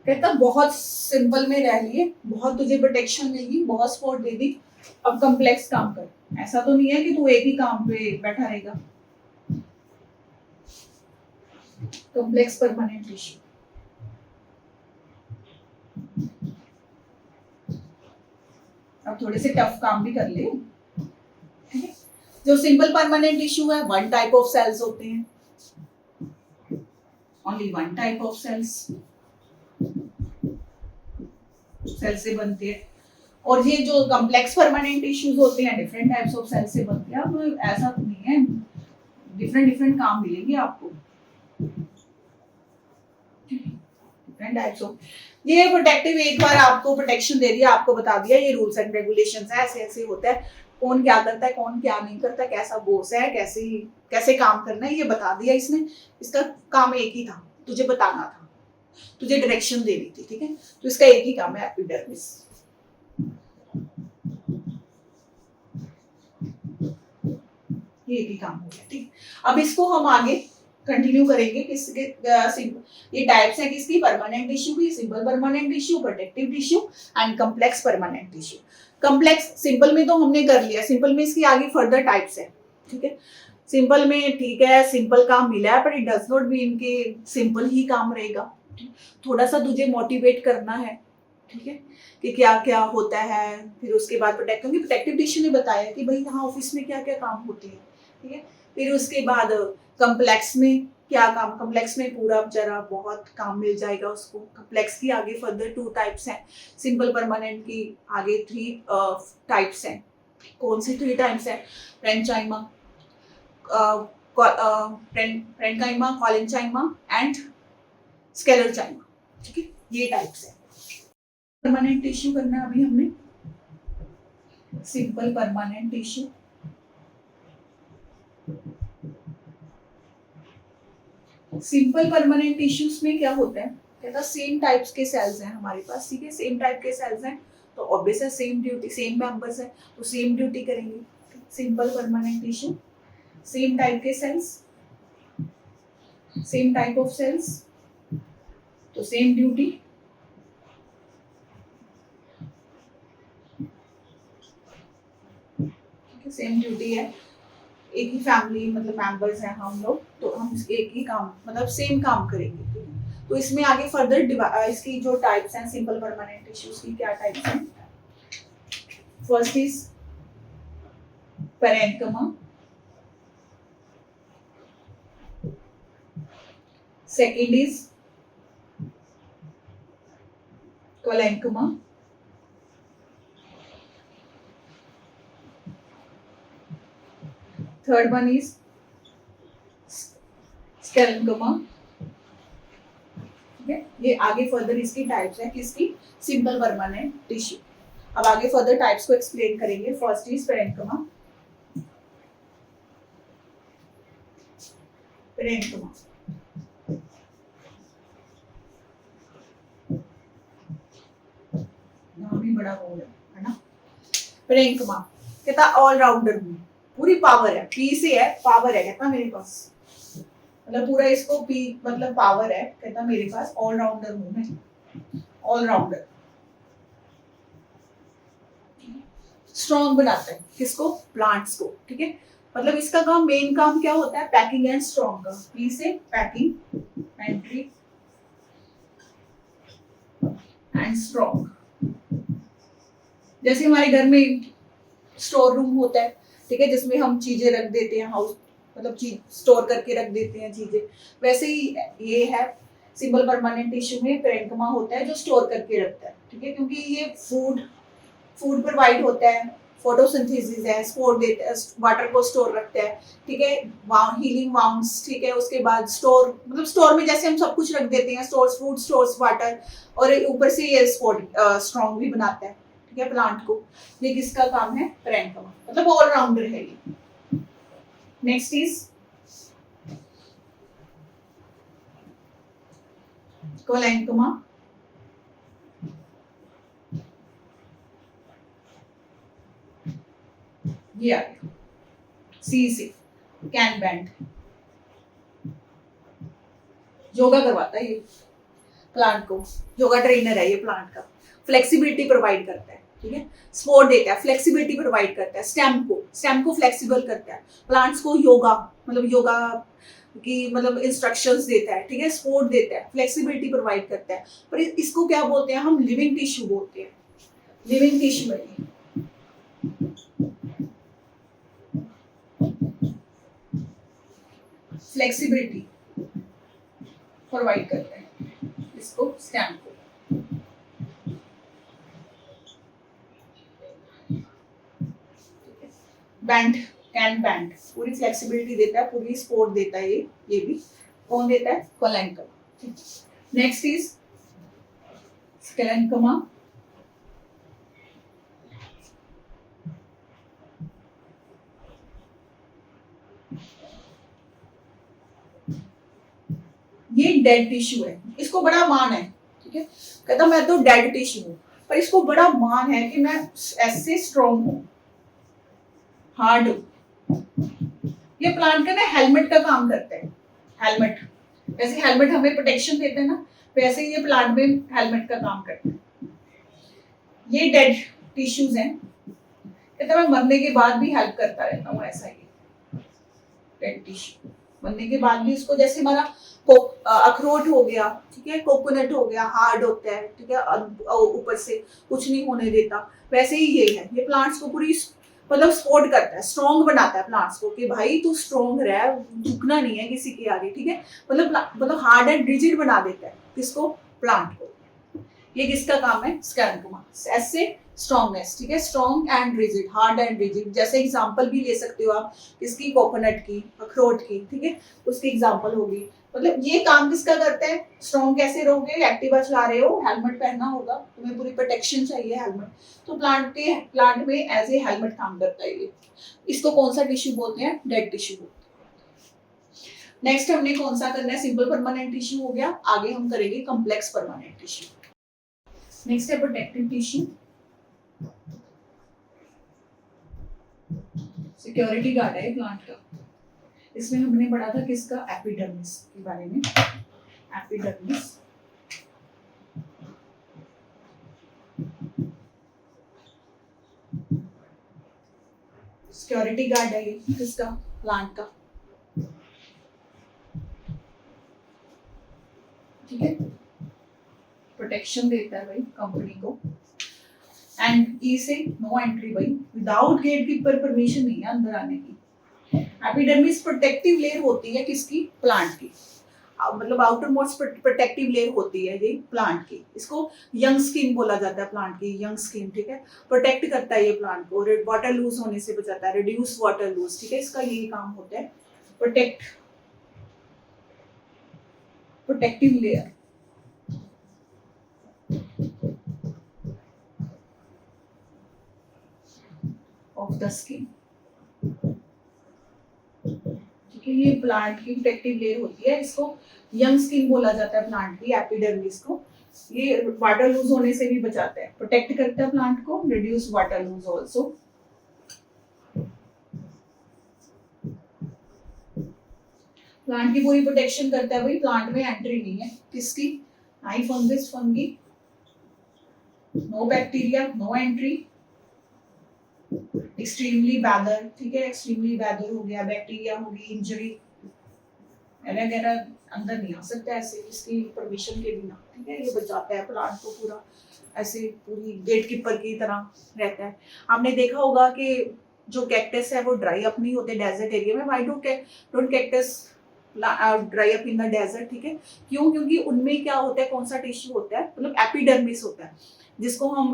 कहता बहुत सिंपल में रह लिए, बहुत तुझे प्रोटेक्शन मिली, बहुत सपोर्ट दे दी, अब कॉम्प्लेक्स काम कर, ऐसा तो नहीं है कि तू एक ही काम पे बैठा रहेगा। कॉम्प्लेक्स परमानेंट टिश्यू, अब थोड़े से टफ काम भी कर ले, ठीक है। जो सिंपल परमानेंट टिश्यू है, वन टाइप ऑफ सेल्स होते हैं, only one type of cells cell से बनते हैं, और ये जो कॉम्प्लेक्स परमानेंट टिश्यूज होते हैं डिफरेंट टाइप्स ऑफ सेल से बनते हैं। अब ऐसा तो नहीं है, डिफरेंट काम मिलेंगे आपको, डिफरेंट टाइप्स ऑफ। ये प्रोटेक्टिव, एक बार आपको प्रोटेक्शन दे दिया, आपको बता दिया ये रूल्स एंड रेगुलेशंस है, ऐसे ऐसे होता है, कौन क्या करता है, कौन क्या नहीं करता, कैसा बोस है, कैसे काम करना है, ये बता दिया इसने। इसका काम एक ही था, तुझे बताना था, तुझे डायरेक्शन देनी थी, ठीक है, तो इसका एक ही काम है, एपिडर्मिस। ये एक ही काम हो गया, ठीक। अब इसको हम आगे कंटिन्यू करेंगे, किसके ये टाइप्स है किसकी? परमानेंट टिश्यू की, simple permanent tissue, protective tissue and complex permanent tissue. Complex simple में तो हमने कर लिया, सिंपल में इसकी आगे फर्दर टाइप्स है, ठीक है। सिंपल में ठीक है, सिंपल काम मिला है, पर इट डज नॉट मीन कि सिंपल ही काम रहेगा, थोड़ा सा तुझे मोटिवेट करना है, ठीक है, कि क्या क्या होता है। फिर उसके बाद क्योंकि प्रोटेक्टिव टिश्यू ने बताया कि भाई यहाँ ऑफिस में क्या क्या काम होते हैं, ठीक है। फिर उसके बाद कॉम्प्लेक्स में क्या काम, कॉम्प्लेक्स में पूरा जरा बहुत काम मिल जाएगा उसको। कॉम्प्लेक्स की आगे फर्दर 2 टाइप्स हैं, सिंपल परमानेंट की आगे 3 टाइप्स हैं। कौन सी 3 टाइप्स हैं? पेरेन्काइमा, कॉलेनचाइमा एंड स्केलेरचाइमा, ठीक है, ये टाइप्स है। परमानेंट टिश्यू करना है अभी हमने, simple permanent tissue. Simple permanent tissues में क्या होता है, कहता सेम टाइप्स के सेल्स हैं हमारे पास, ठीक है, सेम टाइप के सेल्स हैं तो ऑब्वियस है सेम ड्यूटी, सेम मेंबर्स है तो सेम ड्यूटी करेंगे। Simple permanent tissue, same type के cells, same type of cells तो सेम ड्यूटी। सेम ड्यूटी है, एक ही फैमिली मतलब मेंबर्स हैं हम लोग तो हम एक ही काम मतलब सेम काम करेंगे। तो इसमें आगे फर्दर इसकी जो टाइप्स हैं सिंपल परमानेंट टिश्यूज की क्या टाइप्स हैं। First is parenchyma, second is collenchyma, third one is sclerenchyma. ये आगे फर्दर इसकी टाइप्स है किसकी, सिंपल परमानेंट टिश्यू। अब आगे फर्दर टाइप्स को एक्सप्लेन करेंगे। फर्स्ट इज पैरेन्किमा, पैरेन्किमा नाम ही बड़ा बोल है ना। पैरेन्किमा कहता ऑलराउंडर हूँ, पूरी पावर है, पी से है पावर है, कहता मेरे पास मतलब पूरा इसको पी मतलब पावर है, कहता मेरे पास ऑलराउंडर हूं मैं, ऑलराउंडर। स्ट्रॉन्ग बनाता है किसको, प्लांट्स को, ठीक है। मतलब इसका काम मेन काम क्या होता है, पैकिंग एंड स्ट्रॉन्ग का। पी से पैकिंग, पेंट्री एंड स्ट्रॉन्ग। जैसे हमारे घर में स्टोर रूम होता है, ठीक है, जिसमें हम चीजें रख देते हैं, हाउस मतलब चीज स्टोर करके रख देते हैं चीजें, वैसे ही ये है सिंपल परमानेंट टिश्यू में पैरेन्किमा होता है जो स्टोर करके रखता है, ठीक है, क्योंकि ये फूड प्रोवाइड होता है, फोटोसिंथेसिस है, स्पोर्ट देता है, वाटर को स्टोर रखता है, ठीक है, हीलिंग वाउंड्स, ठीक है, उसके बाद स्टोर मतलब स्टोर में जैसे हम सब कुछ रख देते हैं, स्टोर्स फूड, स्टोर्स वाटर, और ऊपर से ये स्ट्रॉन्ग भी बनाता है, ठीक है, प्लांट को। ये किसका काम है, पैरेन्किमा, मतलब ऑलराउंडर है ये। नेक्स्ट इज कोलेन्किमा, ये आ गया सी से कैन बैंड। योगा करवाता है ये प्लांट को, योगा ट्रेनर है ये प्लांट का, फ्लेक्सिबिलिटी प्रोवाइड करता है, ठीक है, सपोर्ट देता है, फ्लेक्सिबिलिटी प्रोवाइड करता है, स्टेम को फ्लेक्सिबल करता है, प्लांट्स को योगा मतलब योगा की मतलब इंस्ट्रक्शंस देता है, ठीक है, सपोर्ट देता है, फ्लेक्सिबिलिटी प्रोवाइड करता है। पर इसको क्या बोलते हैं हम, लिविंग टिश्यू बोलते हैं, लिविंग टिश्यू है। फ्लेक्सिबिलिटी प्रोवाइड करता है इसको, स्टेम को। बैंड, कैन बैंड पूरी फ्लेक्सिबिलिटी देता है, पूरी सपोर्ट देता है ये भी कौन देता है, कोलेन्किमा। नेक्स्ट इज स्केलेन्किमा, ये डेड टिश्यू है, इसको बड़ा मान है, ठीक है, कहता मैं तो डेड टिश्यू हूं, पर इसको बड़ा मान है कि मैं ऐसे स्ट्रॉन्ग हूं, हार्ड। ये प्लांट का ना हेलमेट का काम करता है, हेलमेट, वैसे हेलमेट हमें प्रोटेक्शन देते हैं ना, वैसे ही ये प्लांट में हेलमेट का काम करता है। ये डेड टिश्यूज हैं, कहता मैं मरने के बाद भी हेल्प करता रहता हूँ, ऐसा ही डेड टिश्यू बनने के बाद भी इसको, जैसे हमारा अखरोट हो गया, ठीक है, कोकोनट हो गया, हार्ड होता है, ठीक है, ऊपर से कुछ नहीं होने देता, वैसे ही ये है, ये प्लांट्स को पूरी मतलब सपोर्ट करता है, स्ट्रॉन्ग बनाता है प्लांट्स को कि भाई तू स्ट्रॉन्ग रह, झुकना नहीं है किसी के आगे, ठीक है, मतलब हार्ड एंड रिजिड बना देता है किसको, प्लांट को। ये किसका काम है, स्केलेन्किमा, ऐसे स्ट्रॉन्गनेस, ठीक है, strong and rigid, hard and rigid. जैसे एग्जांपल भी ले सकते हो आप किसकी, कोकोनट की, अखरोट की, ठीक है, उसकी एग्जांपल होगी। मतलब ये काम किसका करते हैं, स्ट्रॉन्ग कैसे रहोगे, एक्टिवा चला रहे हो, हेलमेट पहनना होगा, तुम्हें पूरी प्रोटेक्शन चाहिए हेलमेट, तो प्लांट में एज ए हेलमेट काम करता है ये। इसको कौन सा टिश्यू बोलते हैं, डेड टिश्यू बोलते हैं। नेक्स्ट हमने कौन सा करना है, सिंपल परमानेंट टिश्यू हो गया, आगे हम करेंगे कॉम्प्लेक्स परमानेंट टिश्यू। नेक्स्ट है प्रोटेक्टिव टिश्यू। सिक्योरिटी गार्ड है प्लांट का। इसमें हमने पढ़ा था किसका, एपिडर्मिस के बारे में, एपिडर्मिस। सिक्योरिटी गार्ड है ये किसका, प्लांट का, ठीक है, प्रोटेक्शन देता है भाई कंपनी को। एंड ई से नो एंट्री भाई, विदाउट गेट कीपर परमिशन नहीं है अंदर आने की। एपिडर्मिस प्रोटेक्टिव लेयर होती है किसकी, प्लांट की, मतलब आउटर मोस्ट प्रोटेक्टिव लेयर होती है ये प्लांट की। इसको यंग स्किन बोला जाता है, प्लांट की यंग स्किन, ठीक है, प्रोटेक्ट करता है ये प्लांट को, वाटर लूज होने से बचाता है, रिड्यूस वाटर लूज, ठीक है, इसका यही काम होता है, protective layer of the skin, ठीक है, ये प्लांट की प्रोटेक्टिव लेयर होती है, इसको यंग स्किन बोला जाता है प्लांट की, एपिडर्मिस को। ये वाटर लूज होने से भी बचाता है, प्रोटेक्ट करता है प्लांट को, reduce water loss also. Plant की पूरी प्रोटेक्शन करता है भाई, प्लांट में एंट्री नहीं है किसकी, I fungus, fungi, no bacteria, no entry. Extremely bather, ठीक है, एक्सट्रीमली बैदर हो गया, बैक्टीरिया होगी, इंजरी वगैरह अंदर नहीं आ सकता ऐसे इसकी परमिशन के बिना, ठीक है, ये बचाता है प्लांट को पूरा, ऐसे पूरी गेट कीपर की तरह रहता है। आपने देखा होगा कि जो कैक्टस है वो ड्राई अप नहीं होते डेजर्ट एरिया में, why don't cactus dry up in the desert, ठीक है, क्यों, क्योंकि उनमें क्या होता है, कौन सा टिश्यू होता है, मतलब एपिडर्मिस होता है, जिसको हम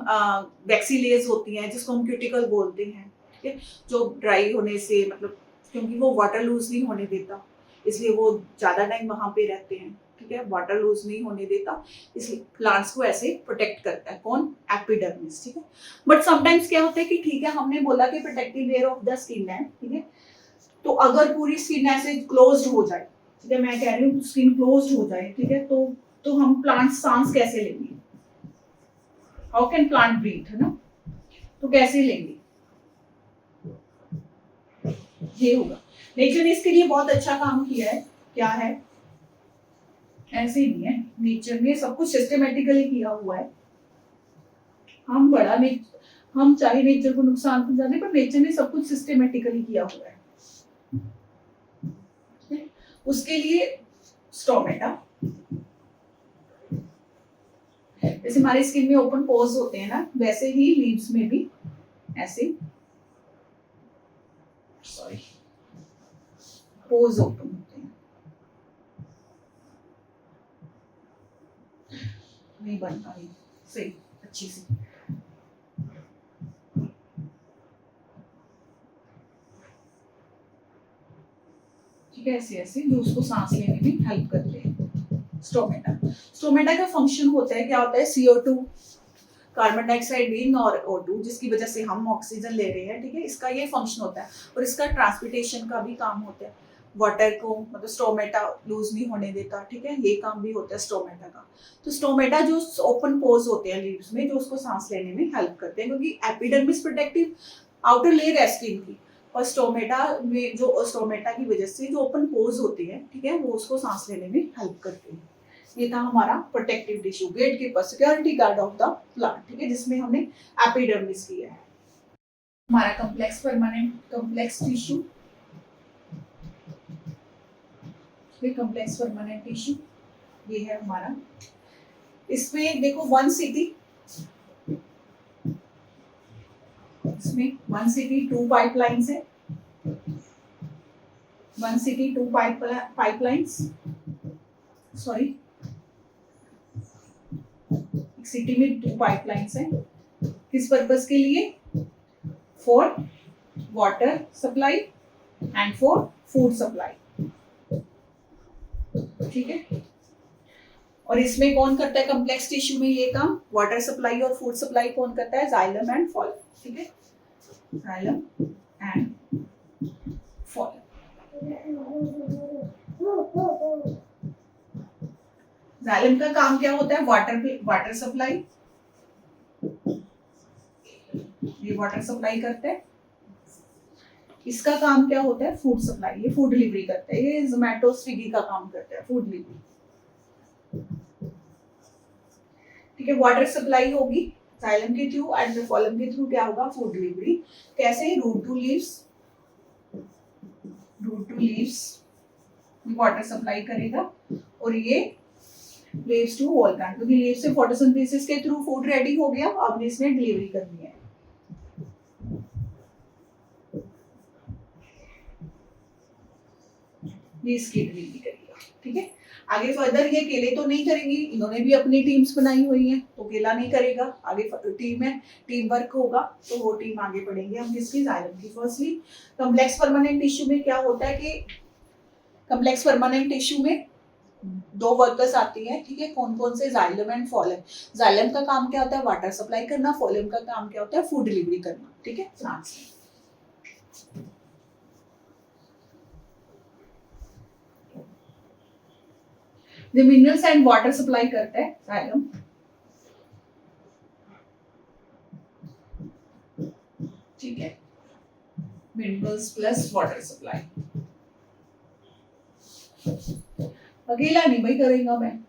वैक्सीलेज होती हैं, जिसको हम क्यूटिकल बोलते हैं, ठीक है, जो ड्राई होने से, मतलब क्योंकि वो वाटर लूज नहीं होने देता, इसलिए वो ज्यादा टाइम वहां पे रहते हैं, ठीक है, वाटर लूज नहीं होने देता, इसलिए प्लांट्स को ऐसे प्रोटेक्ट करता है कौन, एपिडर्मिस, ठीक है। बट समटाइम्स क्या होता है कि ठीक है, हमने बोला कि protective layer of the skin है, ठीक है, तो अगर पूरी स्किन ऐसे क्लोज्ड हो जाए, ठीक है, मैं कह रही हूँ स्किन क्लोज्ड हो जाए, ठीक है, तो हम प्लांट सांस कैसे लेंगे, हाउ कैन प्लांट ब्रीथ, है ना, तो कैसे लेंगे, ये होगा। नेचर ने इसके लिए बहुत अच्छा काम किया है, क्या है, ऐसे ही नहीं है, नेचर ने सब कुछ सिस्टमेटिकली किया हुआ है। हम चाहे नेचर को नुकसान पहुंचा दें, पर नेचर ने सब कुछ सिस्टमेटिकली किया हुआ है। उसके लिए स्टोमेटा, जैसे हमारी स्किन में ओपन पोर्स होते हैं ना, वैसे ही लीव्स में भी ऐसे पोर्स ओपन होते हैं, नहीं बन पा रही सही अच्छी सी, ठीक है, ऐसे ऐसे जो उसको सांस लेने में हेल्प करते हैं। स्टोमेटा का फंक्शन होता है, क्या होता है, CO2, कार्बन डाइऑक्साइड इन और O2, जिसकी वजह से हम ऑक्सीजन ले रहे हैं, ठीक है, इसका ये फंक्शन होता है, और इसका ट्रांसपोर्टेशन का भी काम होता है, वाटर को मतलब स्टोमेटा लूज नहीं होने देता, ठीक है, ये काम भी होता है स्टोमेटा का। तो स्टोमेटा जो ओपन पोर्स होते हैं लीव्स में, जो उसको सांस लेने में हेल्प करते हैं, क्योंकि एपिडर्मिस प्रोटेक्टिव आउटर लेयर है स्किन की, और स्टोमेटा में जो स्टोमेटा की वजह से जो ओपन पोर्स होते हैं, ठीक है, वो उसको सांस लेने में हेल्प करते हैं। ये था हमारा protective tissue, gatekeeper, security guard of the plant, ठीक है, जिसमें हमने एपिडर्मिस किया है। हमारा complex tissue, complex permanent tissue ये है हमारा। इसमें देखो इसमें 1 city 2 पाइपलाइंस है, 1 city 2 पाइपलाइंस, सॉरी, एक सिटी में 2 पाइपलाइंस है, किस पर्पस के लिए? For water supply and for food supply, ठीक है। और इसमें कौन करता है कम्प्लेक्स टिश्यू में ये काम? वाटर सप्लाई और फूड सप्लाई कौन करता है? जाइलम एंड फॉलन, ठीक है, जाइलम एंड फॉलन। जाइलम का काम क्या होता है? वाटर सप्लाई, ये वाटर सप्लाई करते हैं। इसका काम क्या होता है? फूड सप्लाई, ये फूड डिलीवरी करते हैं। ये जोमेटो स्विगी का काम करता है, फूड डिलीवरी, ठीक है। वाटर सप्लाई होगी जाइलम के थ्रू एंड फॉलन के थ्रू क्या होगा? Food delivery. कैसे? Root to leaves water supply करेगा और ये लीव्स टू होल प्लांट, क्योंकि लीव्स से फोटोसिंथेसिस के थ्रू फूड रेडी हो गया, अब इसने डिलीवरी करनी है। ये इसकी डिलीवरी करेगा, ठीक है। आगे फर्दर ये अकेले तो नहीं करेंगी, इन्होंने भी अपनी टीम्स बनाई हुई हैं, तो अकेला नहीं करेगा, आगे टीम है, टीम वर्क होगा, तो वो टीम आगे बढ़ेंगे हम किसकी? जाइलम की। फर्स्टली कम्प्लेक्स परमानेंट टिश्यू में क्या होता है कि कम्प्लेक्स परमानेंट टिश्यू में दो वर्कर्स आती हैं, ठीक है। कौन कौन से? Xylem and fallen. जाइलम का काम क्या होता है? वाटर सप्लाई करना। फॉलन का काम क्या होता है? फूड डिलीवरी करना, ठीक है, प्लांट्स में। जो मिनरल्स एंड वाटर सप्लाई करता है जाइलम, ठीक है, मिनरल्स प्लस वाटर सप्लाई। अकेला नहीं भाई करेगा, मैं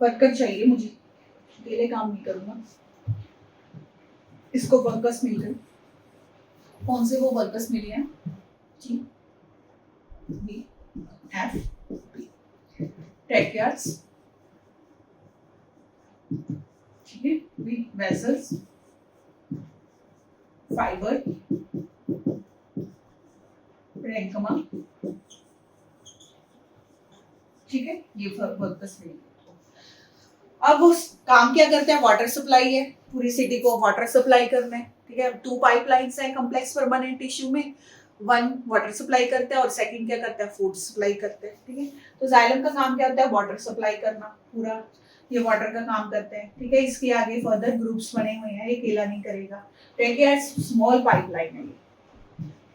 वर्कर चाहिए मुझे, अकेले काम नहीं करूंगा। इसको वर्कर्स मिल गए, कौन से वो वर्कर्स मिले हैं? जी, बी एफ पी, ट्रैकियास, ठीक है, बी वेसल्स, फाइबर, पैरेन्किमा, ठीक है, ये वर्कर्स मिले। अब उस काम क्या करते हैं? वाटर सप्लाई है, पूरी सिटी को वाटर सप्लाई करना है, ठीक है। 2 पाइपलाइंस है कम्प्लेक्स परमानेंट टिश्यू में, 1 वाटर सप्लाई करता है और सेकंड क्या करता है? फूड सप्लाई करते हैं, ठीक है। तो जाइलम का काम क्या होता है? वाटर सप्लाई करना, पूरा ये वाटर का काम करते हैं, ठीक है। इसके आगे फर्दर ग्रुप्स बने हुए हैं, ये अकेला नहीं करेगा। ट्रैकियास स्मॉल पाइपलाइन है, ये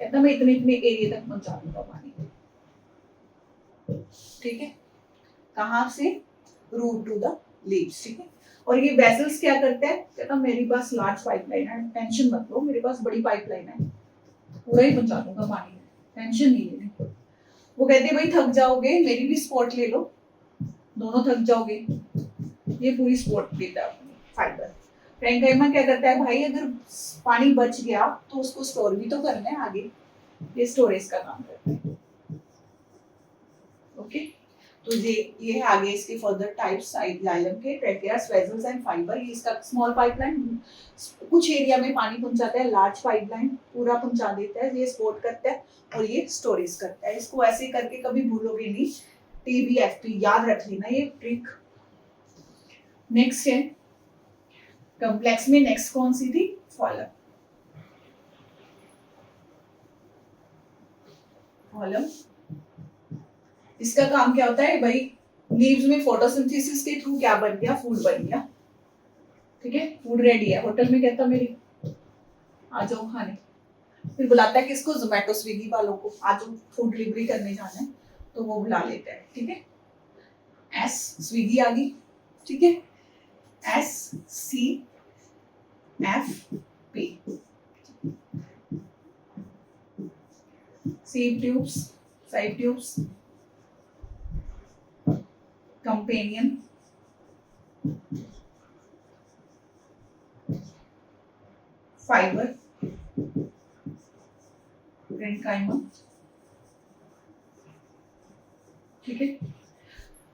कहता मैं इतने इतने एरिया तक पहुंचा दूंगा पानी, ठीक है। कहाँ से? रूट टू द लीव्स, ठीक है। और ये वेसल्स क्या करते हैं? कहता मेरे पास लार्ज पाइपलाइन है, टेंशन मत लो, मेरे पास बड़ी पाइपलाइन है, पूरा ही पहुंचा दूंगा पानी, टेंशन नहीं लेनी। वो कहते भाई थक जाओगे, मेरी भी सपोर्ट ले लो, दोनों थक जाओगे, ये पूरी सपोर्ट देता है फाइबर। पैरेन्किमा क्या करता है? भाई अगर पानी बच गया तो उसको स्टोर भी तो करना है आगे, ये स्टोरेज का काम करता है, ओके। तो ये है आगे इसके फर्दर टाइप्स जाइलम के, ट्रैकियास, वेसल्स एंड फाइबर। ये इसका स्मॉल पाइपलाइन कुछ एरिया में पानी पहुंचाता है, लार्ज पाइपलाइन पूरा पहुंचा देता है, ये सपोर्ट करता है और ये स्टोरेज करता है। इसको ऐसे करके कभी भूलोगे नहीं, TBFP याद रख लेना ये ट्रिक। नेक्स्ट है कम्प्लेक्स में, नेक्स्ट कौन सी थी? फॉलन। फॉलन इसका काम क्या होता है? भाई लीव्स में फोटोसिंथेसिस के थ्रू क्या बन गया? फूड बन गया, ठीक है, फूड रेडी है। होटल में कहता मेरी आ जाओ खाने, फिर बुलाता है किसको? जोमेटो स्विगी वालों को, आ जाओ फूड डिलीवरी करने जाना है, तो वो बुला लेता है, ठीक है। एस स्विगी आ गई, ठीक है, SCFP, sieve tubes, side tubes, companion, fibre, parenchyma, ठीक है।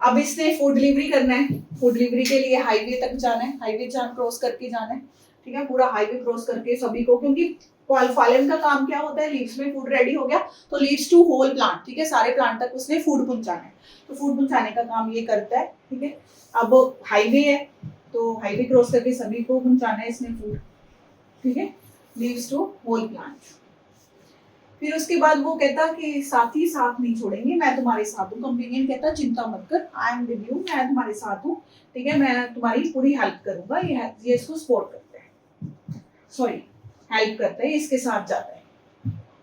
अब इसने फूड डिलीवरी करना है, फूड डिलीवरी के लिए हाईवे तक जाना है, हाईवे क्रॉस करके जाना है, ठीक है, पूरा हाईवे क्रॉस करके सभी को, क्योंकि फॉलन का काम क्या होता है? लीव्स में फूड रेडी हो गया तो लीव्स टू होल प्लांट, ठीक है, सारे प्लांट तक उसने फूड पहुंचाना है, तो फूड पहुंचाने का काम ये करता है, ठीक है। अब हाईवे है, तो हाईवे क्रॉस करके सभी को पहुंचाना है इसमें फूड, ठीक है। Leaves to whole plant. फिर उसके बाद वो कहता कि साथ ही साथ नहीं छोड़ेंगे, मैं तुम्हारे साथ हूँ। कंपेनियन कहता चिंता मत कर, आई एम विद यू, मैं तुम्हारे साथ हूँ, ठीक है, मैं तुम्हारी पूरी हेल्प करूंगा। ये इसको सपोर्ट करता है, सॉरी हेल्प करता है, इसके साथ जाता है,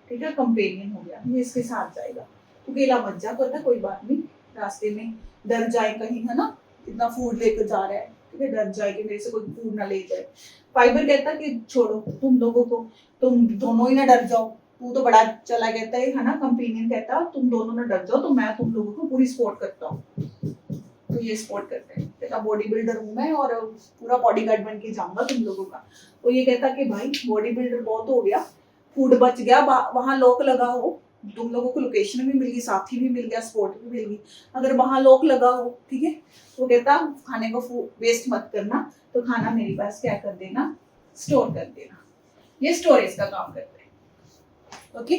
ठीक है। कंपेनियन हो गया, ये इसके साथ जाएगा। तो अकेला मत जा, कहता कोई बात नहीं, रास्ते में डर जाए कहीं, है ना, इतना फूड लेकर जा रहा है, ठीक है, डर जाए कि मेरे से कोई फूड ना ले जाए। फाइबर कहता कि छोड़ो तुम लोगों को, तुम दोनों ही ना डर जाओ, तू तो बड़ा चला कहता है ना। कंपेनियन कहता तुम दोनों ना डर जाओ, तो मैं तुम लोगों को पूरी सपोर्ट करता हूँ। तो ये सपोर्ट करते हैं, कहता बॉडी बिल्डर हूँ मैं और पूरा बॉडी गार्ड बन के जाऊंगा तुम लोगों का। तो ये कहता कि भाई बॉडी बिल्डर बहुत हो गया, फूड बच गया, वहां लॉक लगा हो, तुम लोगों को लोकेशन भी मिल गई, साथी भी मिल गया, सपोर्ट भी मिल गई, अगर वहां लॉक लगा हो, ठीक है। तो कहता खाने को वेस्ट मत करना, तो खाना मेरे पास क्या कर देना, स्टोर कर देना। ये स्टोरेज का काम करते हैं, ओके।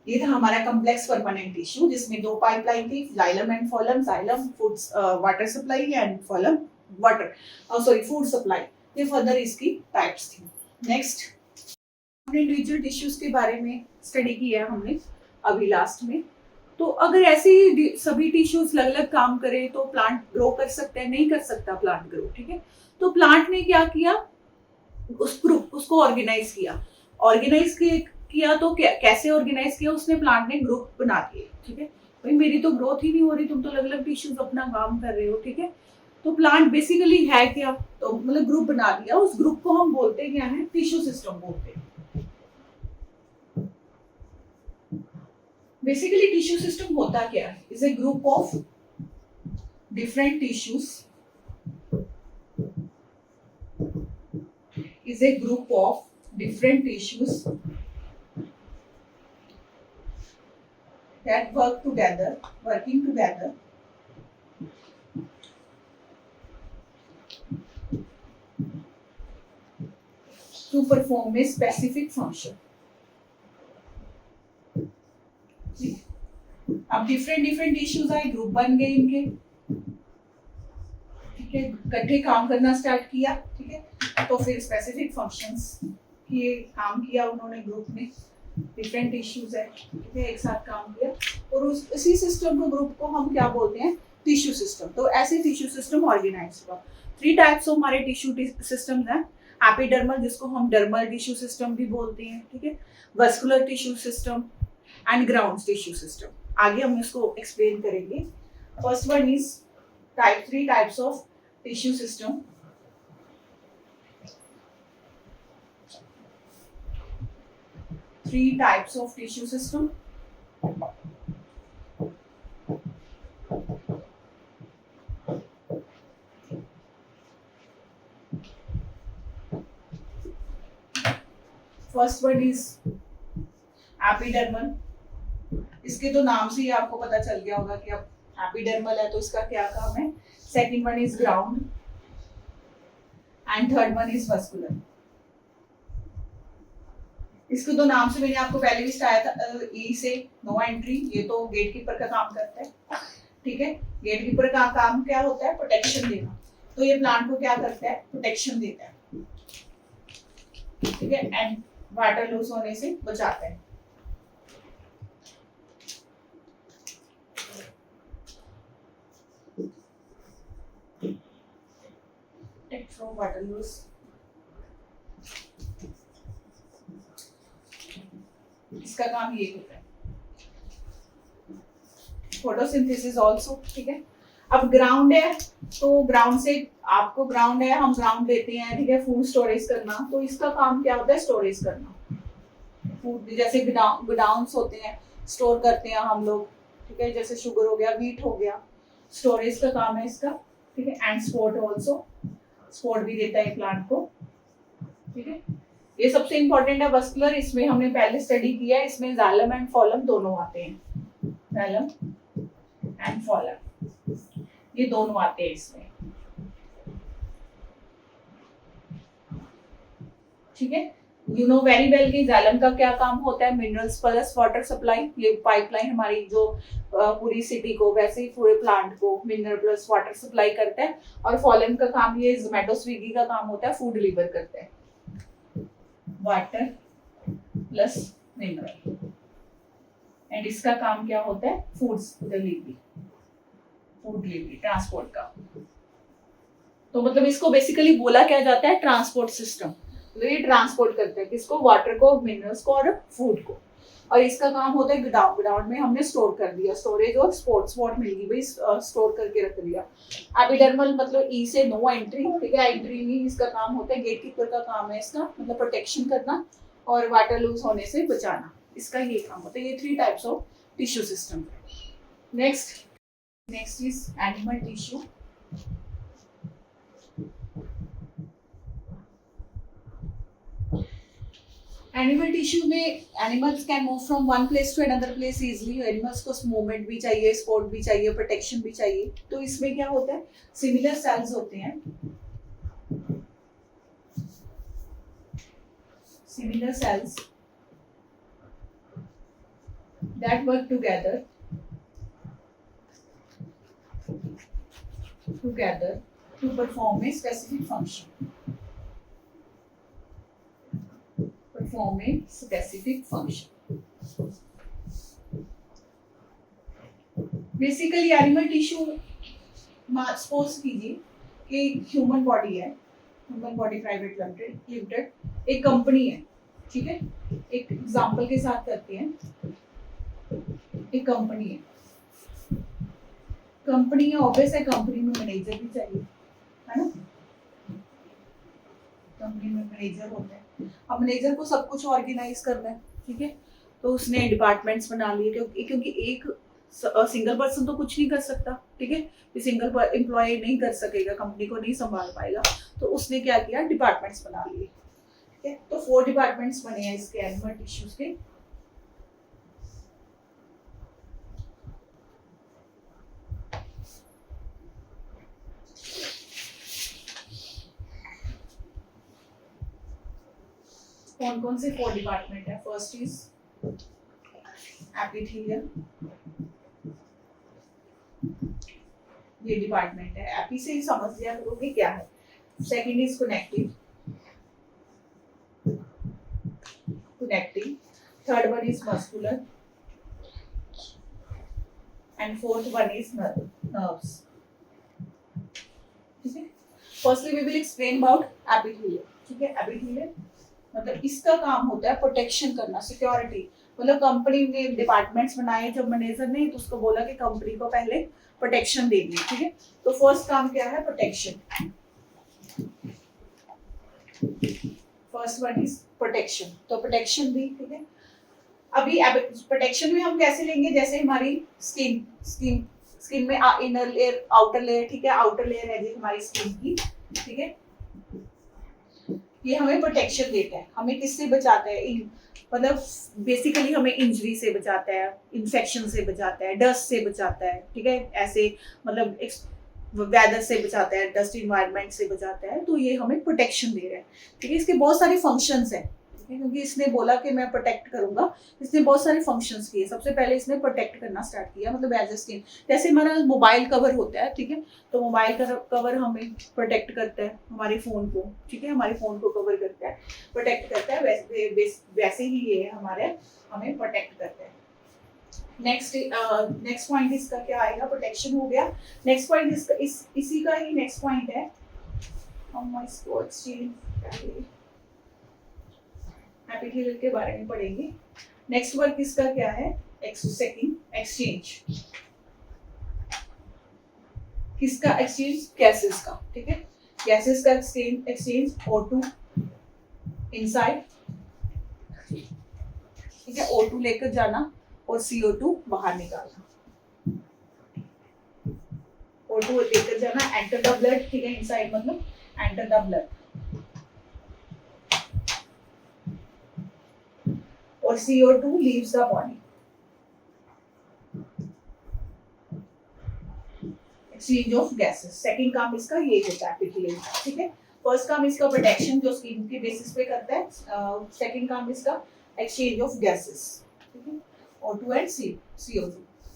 ये था हमारा कॉम्प्लेक्स परमानेंट टिश्यू, जिसमें दो पाइपलाइन थी, xylem and phloem. Xylem food water supply and phloem food supply. ये फर्दर इसकी टाइप्स थी। नेक्स्ट हमने इंडिविजुअल टिश्यूज के बारे में स्टडी किया हमने अभी लास्ट में। तो अगर ऐसे ही सभी टिश्यूज अलग अलग काम करें तो प्लांट ग्रो कर सकता है? नहीं कर सकता प्लांट ग्रो, ठीक है। तो प्लांट ने क्या किया, उसको ऑर्गेनाइज किया। ऑर्गेनाइज किया तो कैसे ऑर्गेनाइज किया उसने, प्लांट ने ग्रुप बना दिए, ठीक है। भाई मेरी तो ग्रोथ ही नहीं हो रही, तुम तो अलग अलग टिश्यूज अपना काम कर रहे हो, ठीक है। तो प्लांट बेसिकली है क्या, तो मतलब ग्रुप बना दिया, उस ग्रुप को हम बोलते क्या है, टिश्यू सिस्टम बोलते हैं। बेसिकली टिश्यू सिस्टम होता क्या है, is a group of different tissues, is a group of different tissues that working together to perform a specific function. अब डिफरेंट टिश्यूज आए, ग्रुप बन गए इनके, ठीक है, इकट्ठे काम करना स्टार्ट किया, ठीक है। तो फिर स्पेसिफिक फंक्शंस किए, काम किया उन्होंने ग्रुप में, डिफरेंट टिश्यूज है, ठीक है, एक साथ काम किया, और उसी सिस्टम को, ग्रुप को हम क्या बोलते हैं, टिश्यू सिस्टम। तो ऐसे टिश्यू सिस्टम ऑर्गेनाइज हुआ। 3 टाइप्स ऑफ हमारे टिश्यू सिस्टम्स हैं। एपिडर्मल, जिसको हम डर्मल टिश्यू सिस्टम भी बोलते हैं, ठीक है, vascular tissue system and ground tissue system. आगे हम इसको एक्सप्लेन करेंगे। First one is 3 types of tissue system. Three types of tissue system. First one is epidermal. इसके तो नाम से ही आपको पता चल गया होगा कि अब एपिडर्मल है तो इसका क्या काम है। Second one is ground and third one is vascular. इसको तो नाम से मैंने आपको पहले भी बताया था, ई से नो एंट्री, ये तो गेट कीपर का काम करता है, ठीक है। गेट कीपर का काम क्या होता है, प्रोटेक्शन देना। तो ये प्लांट को क्या करता है, प्रोटेक्शन देता है, ठीक है, एंड वाटर लूज होने से बचाता है। From water loss. इसका काम ये होता है। फोटोसिंथेसिस आल्सो, ठीक है। अब ग्राउंड है, तो ग्राउंड से आपको ग्राउंड है, हम ग्राउंड देते हैं, ठीक है, फूड स्टोरेज करना। तो इसका काम क्या होता है, स्टोरेज करना। फूड जैसे गोडाउन्स होते हैं, स्टोर करते हैं हम लोग, ठीक है, जैसे शुगर हो गया, व्हीट हो गया, स्टोरेज का काम है इसका, ठीक है। एंड सपोर्ट आल्सो, सपोर्ट भी देता है प्लांट को, ठीक है। ये सबसे इंपॉर्टेंट है वस्कुलर, इसमें हमने पहले स्टडी किया है, इसमें जाइलम एंड फॉलम दोनों आते हैं, जाइलम एंड फॉलम ये दोनों आते हैं इसमें, ठीक है। यू नो वेरी वेल कि जाइलम का क्या काम होता है, मिनरल्स प्लस वाटर सप्लाई। ये पाइपलाइन हमारी जो पूरी सिटी को, वैसे ही पूरे प्लांट को मिनरल प्लस वाटर सप्लाई करता है। और फॉलन का काम, ये जोमेटो स्विगी का काम होता है, फूड डिलीवर करते हैं, वाटर प्लस मिनरल। एंड इसका काम क्या होता है, foods delivery, food delivery, transport का। तो मतलब इसको बेसिकली बोला क्या जाता है, ट्रांसपोर्ट सिस्टम। तो ये ट्रांसपोर्ट करते हैं किसको, वाटर को, मिनरल्स को और फूड को। और इसका काम होता है गोडाउन, गोडाउन में हमने स्टोर कर दिया, स्टोरेज और स्पॉट मिल गई भाई, स्टोर करके रख दिया। एपिडर्मल मतलब ई से नो एंट्री, ठीक है, एंट्री नहीं, इसका काम होता है गेट कीपर का काम है इसका, मतलब प्रोटेक्शन करना और वाटर लूज होने से बचाना, इसका ये काम होता है। ये 3 types of tissue system. Next is animal tissue. Animal tissue में animals can move from one place to another place easily. Animals को मूवमेंट भी चाहिए, स्पोर्ट भी चाहिए, प्रोटेक्शन भी चाहिए। तो इसमें क्या होता है, सिमिलर सेल्स होते हैं, similar sales that work together to perform a specific function. Perform a specific function. Basically animal tissue, suppose कीजिए कि ह्यूमन बॉडी है, ह्यूमन बॉडी प्राइवेट लिमिटेड एक कंपनी है, ठीक है, एक एग्जांपल के साथ करते हैं। एक कंपनी है, कंपनी है, ऑब्वियस है कंपनी में मैनेजर भी चाहिए, है ना, कंपनी में मैनेजर होता है। अब मैनेजर को सब कुछ ऑर्गेनाइज करना है, ठीक है, तो उसने डिपार्टमेंट्स बना लिए, क्योंकि एक सिंगल पर्सन तो कुछ नहीं कर सकता, ठीक है, सिंगल एम्प्लॉय नहीं कर सकेगा, कंपनी को नहीं संभाल पाएगा। तो उसने क्या किया, डिपार्टमेंट्स बना लिए, ठीक है। तो 4 डिपार्टमेंट्स बने हैं इसके एनिमल टिश्यूज के। कौन कौन से 4 डिपार्टमेंट है, फर्स्ट इज एपिथेलियल, ये डिपार्टमेंट है, एपी से ही समझ लिया करोगे क्या है। Second is connecting, third one is muscular, and fourth one is nerves, ठीक है। Firstly we will explain about epithelial, ठीक है। एपिथेलियल मतलब इसका काम होता है प्रोटेक्शन करना, सिक्योरिटी, मतलब कंपनी ने डिपार्टमेंट्स बनाए जब मैनेजर ने, तो उसको बोला कि कंपनी को पहले प्रोटेक्शन देनी है, ठीक है। तो फर्स्ट काम क्या है, protection, first one is protection, तो प्रोटेक्शन दी, ठीक है। अभी प्रोटेक्शन में हम कैसे लेंगे, जैसे हमारी स्किन में इनर लेयर, आउटर लेयर, ठीक है, आउटर लेयर है जी हमारी स्किन की, ठीक है, ये हमें प्रोटेक्शन देता है, हमें किससे बचाता है, मतलब बेसिकली हमें इंजरी से बचाता है, इन्फेक्शन से बचाता है, डस्ट से बचाता है, ठीक है, ऐसे मतलब वेदर से बचाता है, डस्ट इन्वायरमेंट से बचाता है। तो ये हमें प्रोटेक्शन दे रहा है, ठीक है। इसके बहुत सारे फंक्शंस हैं, ठीक है, क्योंकि इसने बोला कि मैं प्रोटेक्ट करूंगा, इसने बहुत सारे फंक्शंस किए। सबसे पहले इसने प्रोटेक्ट करना स्टार्ट किया, मतलब एज ए स्किन, जैसे हमारा मोबाइल कवर होता है, ठीक है, तो मोबाइल कवर हमें प्रोटेक्ट करता है, हमारे फोन को, ठीक है, हमारे फोन को कवर करता है, प्रोटेक्ट करता है, वैसे ही ये हमारे हमें प्रोटेक्ट करता है। नेक्स्ट पॉइंट इसका क्या आएगा, प्रोटेक्शन हो गया। नेक्स्ट पॉइंट इसका इसी का ही नेक्स्ट पॉइंट है, हम इसको एपिथेलियल के बारे में पढ़ेंगे। नेक्स्ट वर्क इसका क्या है, एक्सचेंज, किसका एक्सचेंज, गैसेस का, ठीक है, गैसेस का एक्सचेंज O2 इनसाइड, ठीक है, O2 लेकर जाना और CO2 बाहर निकालना, O2 लेकर जाना, एंटर द ब्लड, ठीक है, इनसाइड मतलब एंटर द ब्लड, और CO2 leaves the body, exchange of gases. Second काम इसका ये होता है एपिथेलियल, ठीक है। फर्स्ट काम इसका प्रोटेक्शन जो स्किन के बेसिस पे करता है, सेकंड काम इसका एक्सचेंज ऑफ गैसेस, ठीक है, O2 एंड CO2,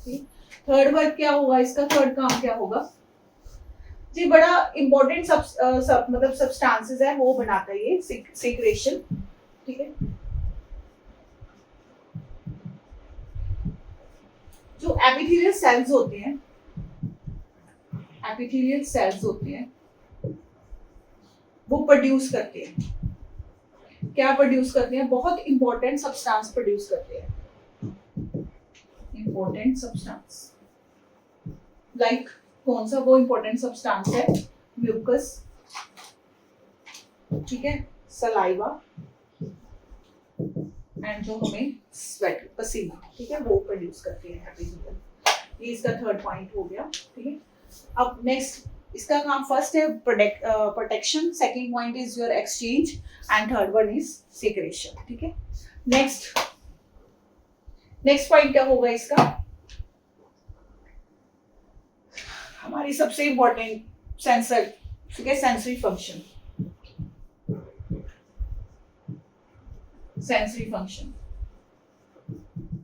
ठीक। थर्ड वर्क क्या होगा इसका, थर्ड काम क्या होगा जी, बड़ा इंपॉर्टेंट मतलब सब्सटेंसेस है वो बनाता है ये सीक्रेशन, ठीक है। जो एपिथेलियल सेल्स होते हैं, एपिथेलियल सेल्स होते हैं वो प्रोड्यूस करते हैं, क्या प्रोड्यूस करते हैं, बहुत इंपॉर्टेंट सब्सटेंस प्रोड्यूस करते हैं, इंपॉर्टेंट सब्सटेंस। लाइक कौन सा वो इंपॉर्टेंट सब्सटेंस है, म्यूकस, ठीक है, सलाइवा एंड जो हमें स्वेट पसीना, ठीक है, वो प्रोड्यूस करते हैं एपिथेलियल। ये इसका थर्ड पॉइंट हो गया, ठीक है। अब नेक्स्ट इसका काम फर्स्ट है protection, second point is your exchange and third one is secretion, ठीक है। नेक्स्ट पॉइंट क्या होगा इसका, हमारी सबसे इंपॉर्टेंट सेंसर, ठीक है, सेंसरी फंक्शन, सेंसरी फंक्शन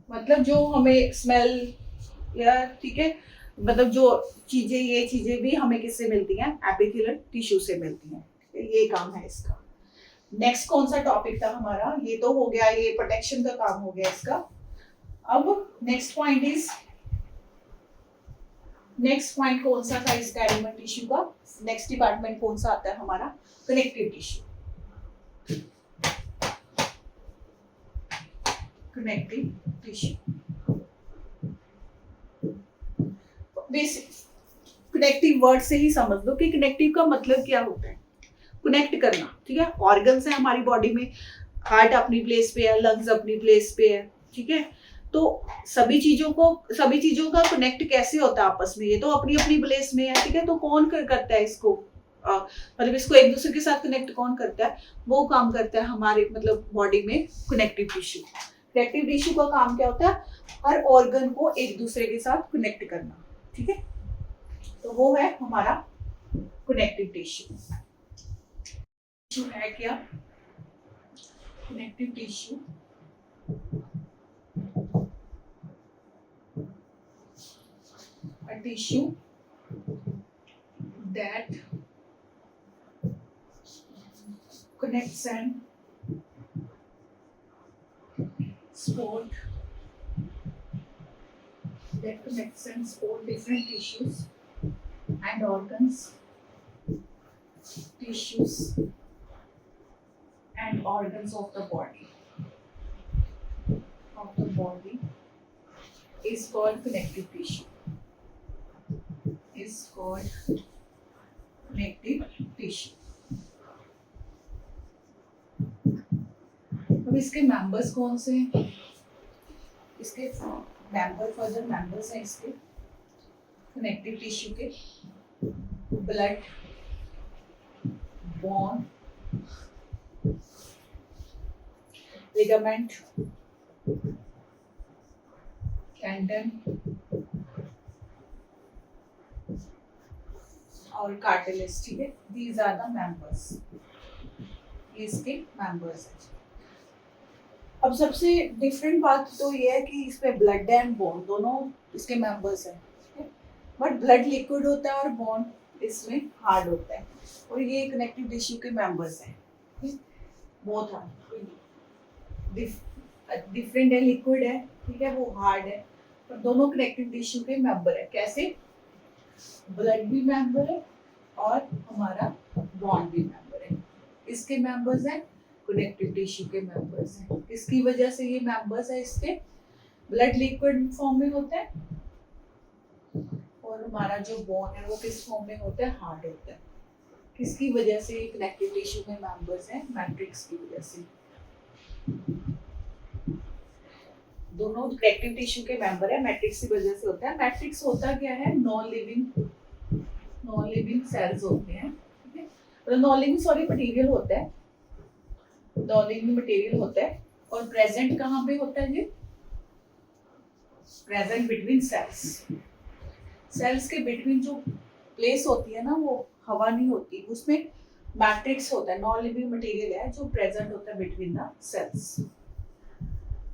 मतलब जो हमें स्मेल या, ठीक है, मतलब जो चीजें, ये चीजें भी हमें किससे मिलती हैं, एपिथेलियल टिश्यू से मिलती हैं, ये काम है इसका। नेक्स्ट कौन सा टॉपिक था हमारा, ये तो हो गया, ये प्रोटेक्शन का काम हो गया इसका। अब नेक्स्ट पॉइंट कौन सा था इसका, एनिमल टिश्यू का नेक्स्ट डिपार्टमेंट कौन सा आता है हमारा, connective tissue, connective tissue. Basic connective word से ही समझ लो कि कनेक्टिव का मतलब क्या होता है, कनेक्ट करना, ठीक है। ऑर्गन्स है हमारी बॉडी में, हार्ट अपनी प्लेस पे है, लंग्स अपनी प्लेस पे है, ठीक है। तो सभी चीजों का कनेक्ट कैसे होता है आपस में, ये तो अपनी अपनी प्लेस में है, ठीक है। तो कौन करता है इसको, मतलब इसको एक दूसरे के साथ कनेक्ट कौन करता है, वो काम करता है हमारे मतलब बॉडी में कनेक्टिव टिश्यू। कनेक्टिव टिश्यू का काम क्या होता है, हर ऑर्गन को एक दूसरे के साथ कनेक्ट करना, ठीक है। तो वो है हमारा कनेक्टिव टिश्यू। है क्या connective tissue, a tissue that connects and support different tissues and organs, tissues and organs of the body is called connective tissue, is called connective tissue. अब इसके मेंबर्स कौन से हैं, इसके फर्दर मेंबर्स हैं इसके कनेक्टिव टिश्यू के, blood, bone, ligament, tendon और कार्टिलेज, ठीक है। दीज आर द मेंबर्स, ये इसके मेंबर्स हैं। अब सबसे डिफरेंट बात तो ये है कि इसमें ब्लड एंड बोन दोनों इसके मेंबर्स हैं, बट ब्लड लिक्विड होता है और बोन इसमें हार्ड होता है, और ये कनेक्टिव टिश्यू के मेंबर्स हैं, बोथ आर डिफरेंट है, लिक्विड है, ठीक है, वो हार्ड है, पर दोनों कनेक्टिव टिश्यू के मेंबर है। कैसे, ब्लड भी मेंबर है और हमारा बोन भी मेंबर है, इसके मेंबर्स हैं, कनेक्टिव टिश्यू के मेंबर्स हैं। किसकी वजह से ये मेंबर्स है इसके, ब्लड लिक्विड फॉर्म में होता है और हमारा जो बोन है वो किस फॉर्म में होता है, हार्ड होता है। किसकी वजह से ये कनेक्टिव टिश्यू में मेंबर्स हैं, मैट्रिक्स की वजह से। दोनों कनेक्टिव टिश्यू के मेंबर है, मैट्रिक्स की वजह से होता है। मैट्रिक्स होता क्या है, नॉन लिविंग सेल्स होते हैं, ठीक है, मतलब नॉन लिविंग मटेरियल होता है, नॉन लिविंग मटेरियल होता है, और प्रेजेंट कहाँ पे होता है, ये प्रेजेंट बिटवीन सेल्स के बिटवीन जो प्लेस होती है ना, वो हवा नहीं होती, उसमें मैट्रिक्स होता है, नॉन लिविंग मटेरियल है जो प्रेजेंट होता है बिटवीन द सेल्स।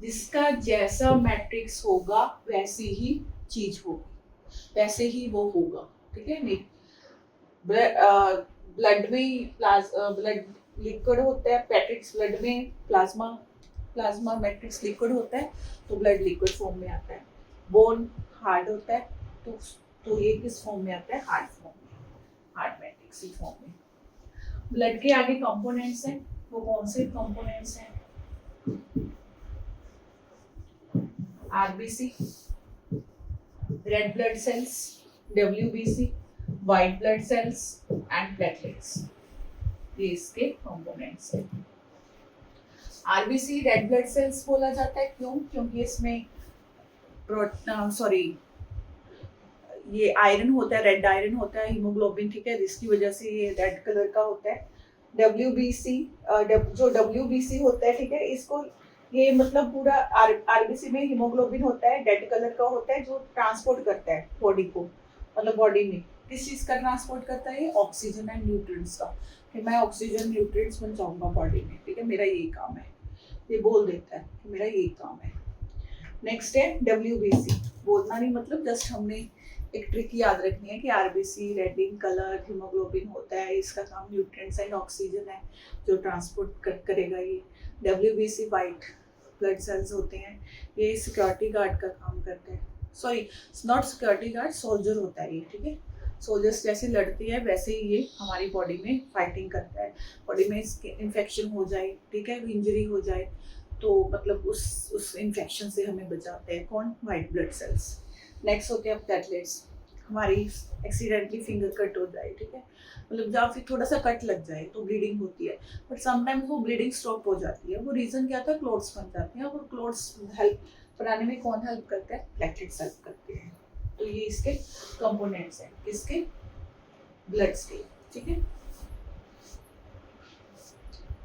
जिसका जैसा मैट्रिक्स होगा वैसी ही चीज होगी, वैसे ही वो होगा, ठीक है। नहीं, ब्लड में ब्लड लिक्विड होता है, मैट्रिक्स ब्लड में, प्लाज्मा प्लाज्मा मैट्रिक्स लिक्विड होता है, तो ब्लड लिक्विड फॉर्म में आता है। बोन हार्ड होता है, तो ये किस फॉर्म में आता है, हार्ड फॉर्म में, हार्ड मैट्रिक्स फॉर्म में। ब्लड के आगे कंपोनेंट्स हैं, वो कौन से कंपोनेंट्स हैं, RBC, red blood cells, WBC, white blood cells and platelets, ये इसके कंपोनेंट्स हैं। आरबीसी रेड ब्लड सेल्स बोला जाता है, क्यों, क्योंकि इसमें ये आयरन होता है, रेड आयरन होता है, हीमोग्लोबिन, ठीक है, जिसकी वजह से ये रेड कलर का होता है। डब्ल्यूबीसी, जो डब्ल्यूबीसी होता है, ठीक है, इसको ये मतलब पूरा आरबीसी में हीमोग्लोबिन होता है, रेड कलर का होता है, जो ट्रांसपोर्ट करता है बॉडी को, मतलब बॉडी में किस चीज का ट्रांसपोर्ट करता है, ऑक्सीजन एंड न्यूट्रिएंट्स का, कि मैं ऑक्सीजन न्यूट्रिएंट्स पहुंचाऊंगा बॉडी में, ठीक है, मेरा यही काम है, ये बोल देता है कि मेरा यही काम है। नेक्स्ट है डब्ल्यूबीसी, बोलना नहीं, मतलब जस्ट हमने एक ट्रिक याद रखनी है कि RBC red in colour, haemoglobin होता है, इसका काम न्यूट्रिएंट्स एंड ऑक्सीजन है जो ट्रांसपोर्ट करेगा। ये डब्ल्यूबीसी वाइट ब्लड सेल्स होते हैं, ये सिक्योरिटी गार्ड का काम करते हैं, sorry not security guard, soldier होता है ये, ठीक है। सोल्जर्स जैसे लड़ते हैं वैसे ही ये हमारी बॉडी में फाइटिंग करता है, बॉडी में इन्फेक्शन हो जाए, ठीक है, इंजरी हो जाए, तो मतलब उस इन्फेक्शन से हमें बचाते हैं कौन, वाइट ब्लड सेल्स। नेक्स्ट होते हैं प्लेटलेट्स, हमारी एक्सीडेंटली फिंगर कट हो जाए, ठीक है, मतलब जहाँ फिर थोड़ा सा कट लग जाए तो ब्लीडिंग होती है, बट समटाइम्स वो ब्लीडिंग स्टॉप हो जाती है, वो रीज़न क्या था, क्लोट्स बन जाते हैं, और क्लोट्स हेल्प बनाने में कौन हेल्प करता है, प्लेटलेट्स हेल्प करते हैं। तो ये इसके कंपोनेंट्स हैं, किसके, ब्लड्स के, ठीक है।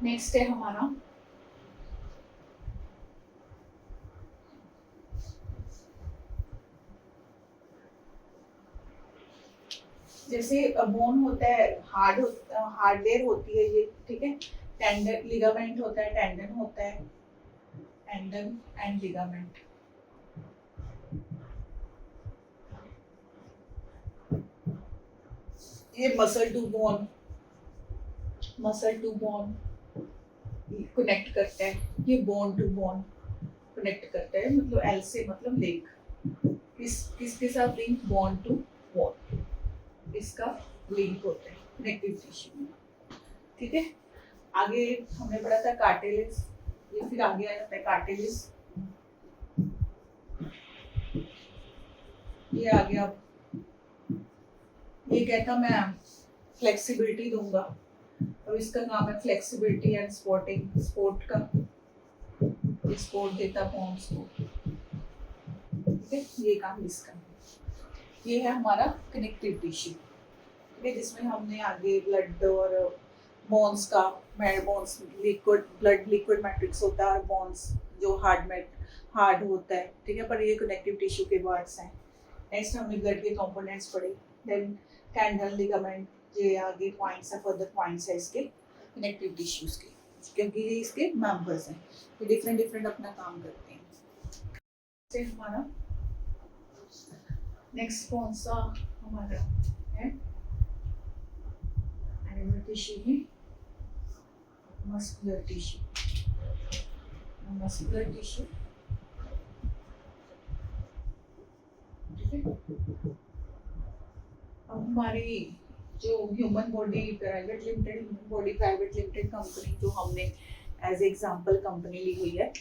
नेक्स्ट है हमारा जैसे बोन होता है, हार्डवेयर होती है ये, ठीक है, टेंडन लिगामेंट होता है, टेंडन होता है, टेंडन एंड लिगामेंट। ये मसल टू बोन कनेक्ट करता है, ये बोन टू बोन कनेक्ट करता है, मतलब एल से मतलब लिंक, किसके साथ लिंक, बोन टू बोन, इसका लिंक होता है कनेक्टिव टिश्यू में, ठीक है। आगे हमने पढ़ा था कार्टिलेज, ये फिर आगे आ जाता है कार्टिलेज, ये आ गया, ये कहता मैं फ्लेक्सिबिलिटी दूंगा, अब इसका नाम है फ्लेक्सिबिलिटी एंड स्पोर्टिंग, स्पोर्ट का, स्पोर्ट देता बोन्स को, ठीक है, ये काम इसका। ये है हमारा कनेक्टिव टिश्यू, ठीक है, जिसमें हमने आगे ब्लड और बोन्स का, bones liquid, blood liquid matrix होता है, और बोन्स जो हार्ड होता है, ठीक है, पर ये कनेक्टिव टिश्यू के पार्ट्स हैं। नेक्स्ट हमने ब्लड के कंपोनेंट्स पढ़े, देन टेंडन, लिगामेंट, ये आगे पॉइंट्स है, फर्दर पॉइंट्स है इसके कनेक्टिव टिश्यूज के, क्योंकि ये इसके मेंबर्स हैं, ये डिफरेंट डिफरेंट अपना काम करते हैं। से हमारा नेक्स्ट कौन सा हमारा है, एनिमल टिश्यू में मस्कुलर टिश्यू, मस्कुलर टिश्यू, ठीक है। अब हमारी जो human body private limited company जो हमने एज एग्जांपल कंपनी ली हुई है,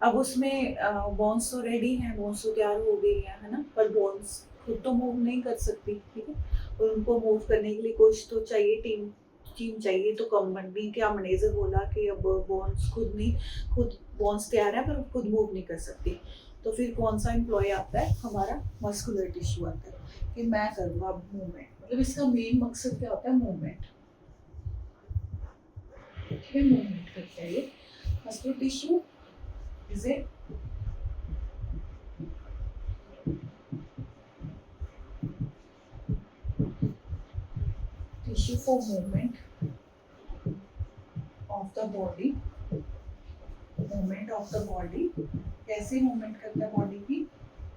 अब उसमें बोन्स तो रेडी हैं, बोन्स तो तैयार हो गई है ना, पर बोन्स खुद तो मूव नहीं कर सकती, ठीक है, और उनको मूव करने के लिए कुछ तो चाहिए, टीम चाहिए, तो कंपनी क्या मैनेजर बोला कि अब बोन्स खुद बोन्स तैयार है पर खुद मूव नहीं कर सकती, तो फिर कौन सा एम्प्लॉय आता है, हमारा मस्कुलर टिश्यू आता है कि मैं करूँगा मूवमेंट, मतलब इसका मेन मकसद क्या होता है, मूवमेंट, ठीक है, मूवमेंट करता है ये muscular tissue, is a tissue for movement the body, movement of the body, कैसे मूवमेंट करता है बॉडी की,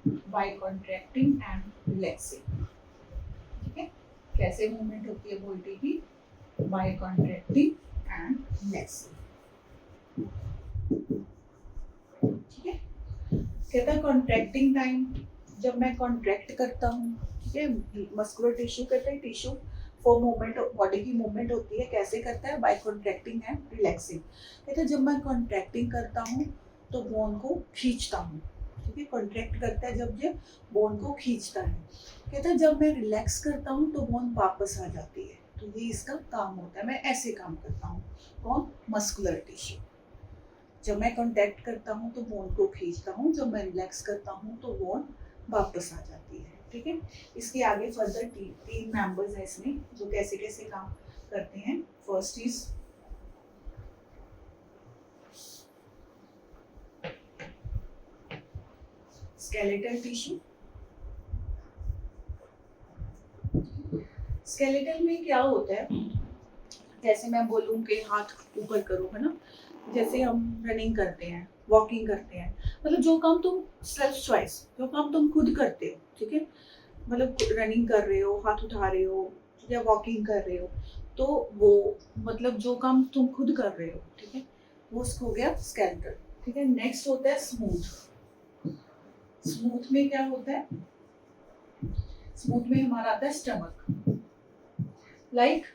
बाय कॉन्ट्रैक्टिंग एंड रिलैक्सिंग। ठीक है, कैसे मूवमेंट होती है बॉडी की, बाय कॉन्ट्रैक्टिंग एंड रिलैक्सिंग। ठीक है, कहता है कॉन्ट्रैक्टिंग टाइम, जब मैं कॉन्ट्रैक्ट करता हूँ, ठीक है, मस्कुलर टिश्यू कहते हैं टिश्यू फॉर मूवमेंट, बॉडी की मूवमेंट होती है, कैसे करता है, बाय कॉन्ट्रैक्टिंग एंड रिलैक्सिंग। कहते हैं जब मैं कॉन्ट्रैक्टिंग करता हूँ तो बोन को खींचता हूँ, ठीक है, कॉन्ट्रैक्ट करता है जब ये बोन को खींचता है। कहता है जब मैं रिलैक्स करता हूँ तो बोन वापस आ जाती है, तो ये इसका काम होता है, मैं ऐसे काम करता हूँ। कौन, मस्कुलर टिश्यू। जब मैं कॉन्टैक्ट करता हूँ तो बोन को खींचता हूँ, जब मैं रिलैक्स करता हूँ तो बोन वापस आ जाती है। ठीक है, इसके आगे फर्दर तीन मेंबर्स हैं इसमें जो कैसे कैसे काम करते हैं। First is skeletal tissue. Skeletal में क्या होता है, जैसे मैं बोलूँ कि हाथ ऊपर करो, है ना, जैसे हम रनिंग करते हैं, वॉकिंग करते हैं, मतलब जो काम तुम सेल्फ चॉइस, जो काम तुम खुद करते हो, ठीक है, मतलब रनिंग कर रहे हो, हाथ उठा रहे हो या वॉकिंग कर रहे हो, तो वो मतलब जो काम तुम खुद कर रहे हो, ठीक है, वो उसको हो गया स्केलेटल। ठीक है, नेक्स्ट होता है स्मूथ। स्मूथ में क्या होता है, स्मूथ में हमारा आता है स्टमक। लाइक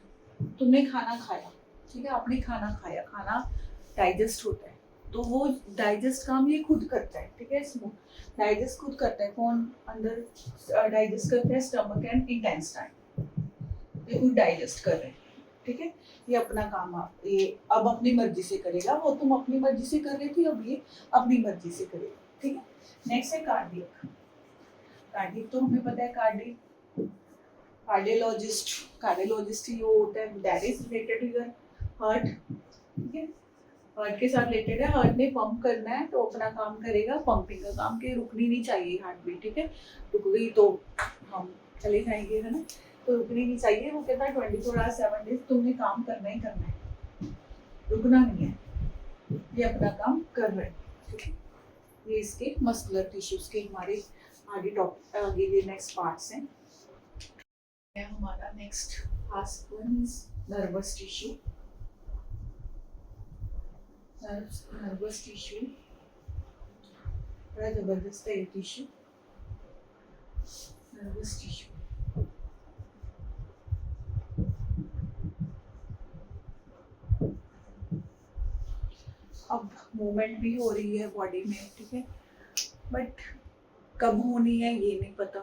तुमने खाना खाया, ठीक है, आपने खाना खाया, खाना डाइजेस्ट होता है, तो वो डाइजेस्ट काम ये खुद करता है। ठीक है, स्मूथ डाइजेस्ट खुद करता है। कौन अंदर डाइजेस्ट करता है, स्टमक एंड इंटेस्टाइन, ये खुद डाइजेस्ट कर रहे हैं। ठीक है, ये अपना काम आप ये अब अपनी मर्जी से करेगा, वो तुम अपनी मर्जी से कर रही थी, अब ये अपनी मर्जी से करेगा। ठीक है, नेक्स्ट है कार्डियक। कार्डियक तो हमें पता है, कार्डियोलॉजिस्ट, कार्डियोलॉजिस्ट ही वो होता है that is related to your heart. ठीक है, हार्ट के साथ रिलेटेड है, हार्ट ने पंप करना है तो अपना काम करेगा, पंपिंग का काम, के रुकनी नहीं चाहिए हार्ट बीट। ठीक है, रुक गई तो हम चले जाएंगे, है ना, तो रुकनी नहीं चाहिए। वो कहता है 24 आवर्स 7 डेज तुमने काम करना ही करना है, रुकना नहीं है, ये अपना काम कर रहे हैं। ठीक है, ये इसके मस्कुलर टिश्यूज के हमारे आगे ये नेक्स्ट पार्ट्स हैं। हमारा next last one is nervous tissue. Nervous tissue बड़ा जबरदस्त है ये टिश्यू, नर्वस टिश्यू। अब मूवमेंट भी हो रही है बॉडी में, ठीक है, बट कब होनी है ये नहीं पता।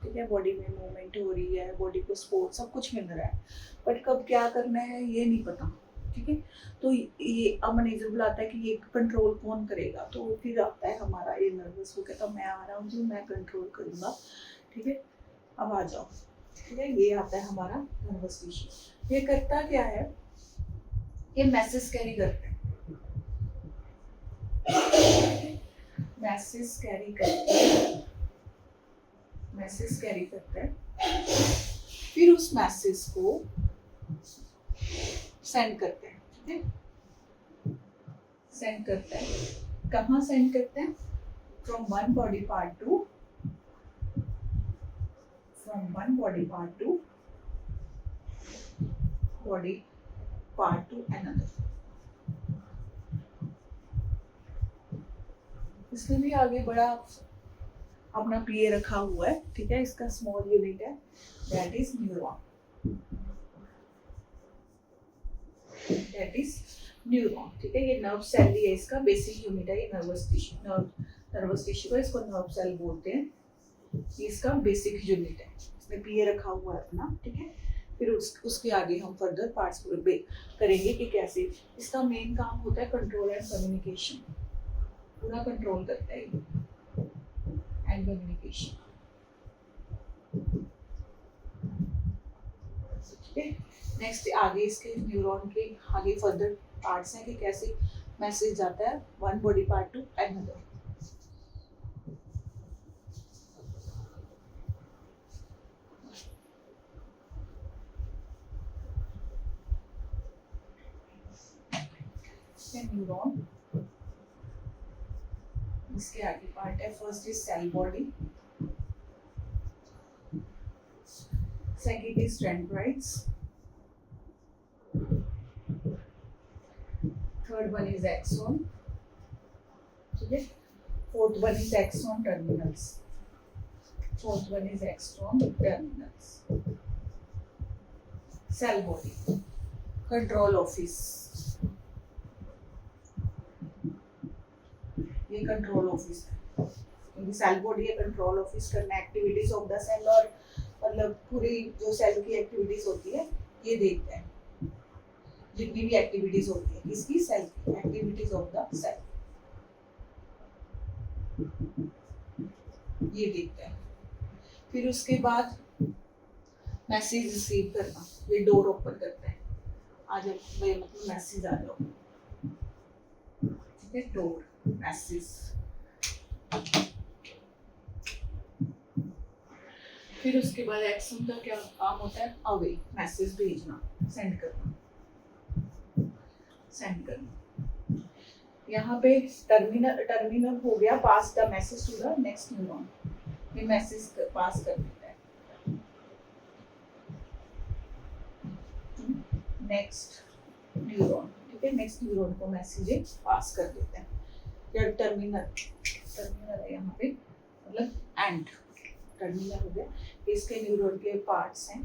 ठीक है, बॉडी में मूवमेंट हो रही है, बॉडी को सपोर्ट सब कुछ मिल रहा है, बट कब क्या करना है ये नहीं पता। ठीक है, तो ये अब मैनेजर आता है कि ये कंट्रोल कौन करेगा, तो फिर आता है हमारा ये नर्वस, वो कहता मैं आ रहा हूँ जी, मैं कंट्रोल करूँगा। ठीक है, अब आ जाओ। ठीक है, ये आता है हमारा नर्वस टिश्यू। ये करता क्या है, ये मैसेज कैरी करता है, मैसेज कैरी करता है, मैसेज कैरी करता है, फिर उस मैसेज को सेंड करते हैं। ठीक है, सेंड करता है, कहाँ सेंड करते हैं, from one body part to, from one body part to body part to another. इसमें भी आगे बड़ा अपना पीए रखा हुआ है। ठीक है, इसका स्मॉल यूनिट है, that is neuron, that is neuron. ठीक है, ये नर्व सेल ही है, इसका बेसिक यूनिट है, ये नर्वस टिश्यू, नर्वस टिश्यू है, इसको नर्व सेल बोलते हैं, ये इसका बेसिक यूनिट है, इसमें पीए रखा हुआ है अपना। ठीक है, फिर उसके आगे हम फर्दर पार्ट्स करेंगे कि कैसे इसका मेन काम होता है कंट्रोल एंड कम्युनिकेशन, पूरा कंट्रोल करता है एंड कम्युनिकेशन। ठीक है, नेक्स्ट आगे इसके न्यूरॉन के आगे फर्दर पार्ट्स हैं कि कैसे मैसेज जाता है one body part to another. Neuron, इसके आगे पार्ट है, first is cell body, second is dendrites, third one is axon, ठीक है, fourth one is axon terminals, fourth one is axon terminals, cell body, control office, ये control office है, क्योंकि cell body है, control office करना activities of the cell, और मतलब पूरी जो सेल की एक्टिविटीज होती है ये देखते हैं, जितनी भी एक्टिविटीज होती है किसकी, सेल की, एक्टिविटीज ऑफ द सेल ये देखते हैं। फिर उसके बाद मैसेज रिसीव करना, ये डोर ओपन करते हैं, आज मतलब मैसेज आ जाओ, ठीक है, डोर मैसेज। फिर उसके बाद एक्शन का क्या काम होता है, अवे, मैसेज भेजना, सेंड करना, सेंड करना। यहाँ पे टर्मिनल हो गया, pass the message to the next neuron, ये मैसेज पास कर देता है नेक्स्ट न्यूरॉन, ठीक है, नेक्स्ट न्यूरॉन को मैसेज पास कर देते हैं। या टर्मिनल है यहाँ पे, मतलब एंड टर्मिनल हो गया, इसके न्यूरॉन के पार्ट्स हैं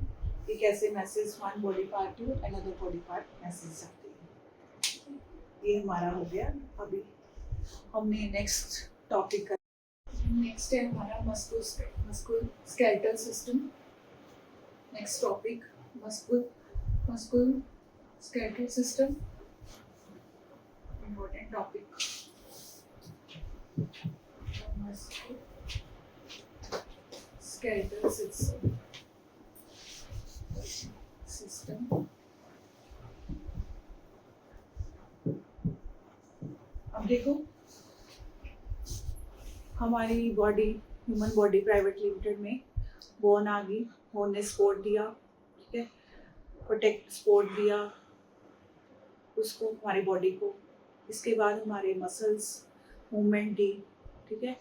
कि कैसे message one body part to another body part message सकते हैं। ये हमारा हो गया। अभी हमने नेक्स्ट टॉपिक का, नेक्स्ट है हमारा muscle skeletal system. Next topic muscle skeletal system, important topic. Skeletal system। अब देखो हमारी body, human body private limited में बोन आ गई, बोन ने सपोर्ट दिया, ठीक है, प्रोटेक्ट सपोर्ट दिया उसको, हमारी बॉडी को। इसके बाद हमारे मसल्स मूवमेंट दी, ठीक है,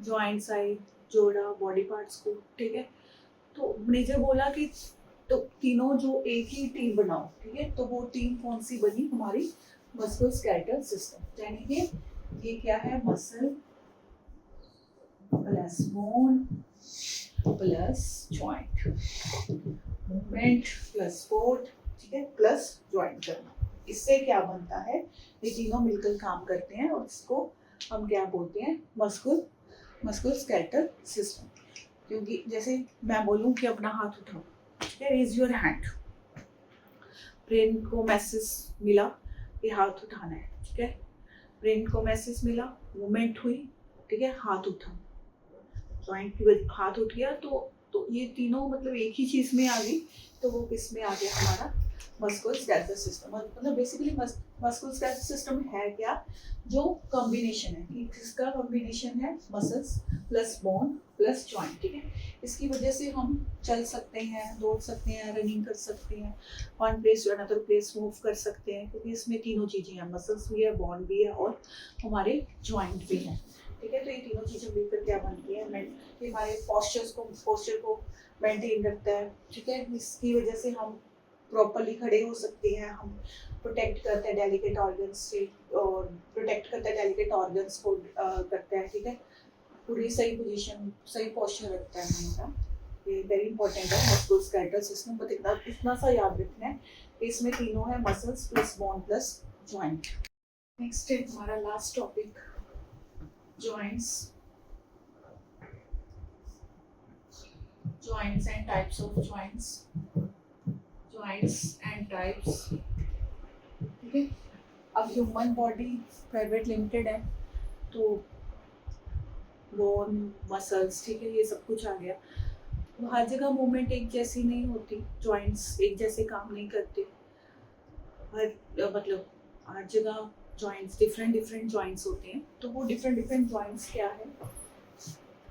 जॉइंट्स आए, जोड़ा बॉडी पार्ट्स को, ठीक है। तो मेजर बोला कि तो तीनों जो एक ही टीम बनाओ, ठीक है, तो वो टीम कौन सी बनी, हमारी मस्कुल स्केलेटल सिस्टम। यानी कि ये क्या है, muscle plus bone plus joint, movement plus support, ठीक है, प्लस जॉइंट करना। इससे क्या बनता है, ये तीनों मिलकर काम करते हैं और इसको हम क्या बोलते हैं, मस्कुल स्केलेटल सिस्टम। क्योंकि जैसे मैं बोलूँ कि अपना हाथ उठाओ, ठीक है, रेज योर हैंड, ब्रेन को मैसेज मिला ये हाथ उठाना है, ठीक है, ब्रेन को मैसेज मिला, मूवमेंट हुई, ठीक है, हाथ उठा, जॉइंट की हाथ उठ गया, तो ये तीनों मतलब एक ही चीज में आ गई, तो वो किस में आ गया, हमारा मस्कुल स्केलेटल सिस्टम। मतलब बेसिकली मस्कुल स्केलेटल सिस्टम है क्या, जो कॉम्बिनेशन है, किसका कॉम्बिनेशन है, muscles plus bone plus joint, ठीक है। इसकी वजह से हम चल सकते हैं, दौड़ सकते हैं, रनिंग कर सकते हैं, one place to another place move कर सकते हैं, क्योंकि इसमें तीनों चीज़ें हैं, मसल्स भी है, बोन भी है और हमारे जॉइंट भी हैं, ठीक है। तो ये तीनों चीज़ें मिलकर क्या बनती है, हमारे पोस्चर को मेंटेन रखता है, ठीक है। इसकी वजह से हम प्रॉपरली खड़े हो सकते हैं, हम प्रोटेक्ट करते हैं डेलिकेट ऑर्गन्स से, और प्रोटेक्ट करता है डेलिकेट ऑर्गन्स को करता है, ठीक है, पूरी सही पोजीशन, सही पोस्चर रखता है हमारा। ये वेरी इंपॉर्टेंट है मस्कुल स्केलेटल सिस्टम। बट इतना सा याद रखना है, इसमें तीनों है, muscles plus bone plus joint. Next है हमारा last topic, joints and types of joints and types, ठीक है। अब ह्यूमन बॉडी प्राइवेट लिमिटेड है, तो बोन, मसल्स, ठीक है, ये सब कुछ आ गया। तो हर जगह मूवमेंट एक जैसी नहीं होती, जॉइंट्स एक जैसे काम नहीं करते, मतलब हर जगह जॉइंट्स डिफरेंट जॉइंट्स होते हैं। तो वो डिफरेंट जॉइंट्स क्या है,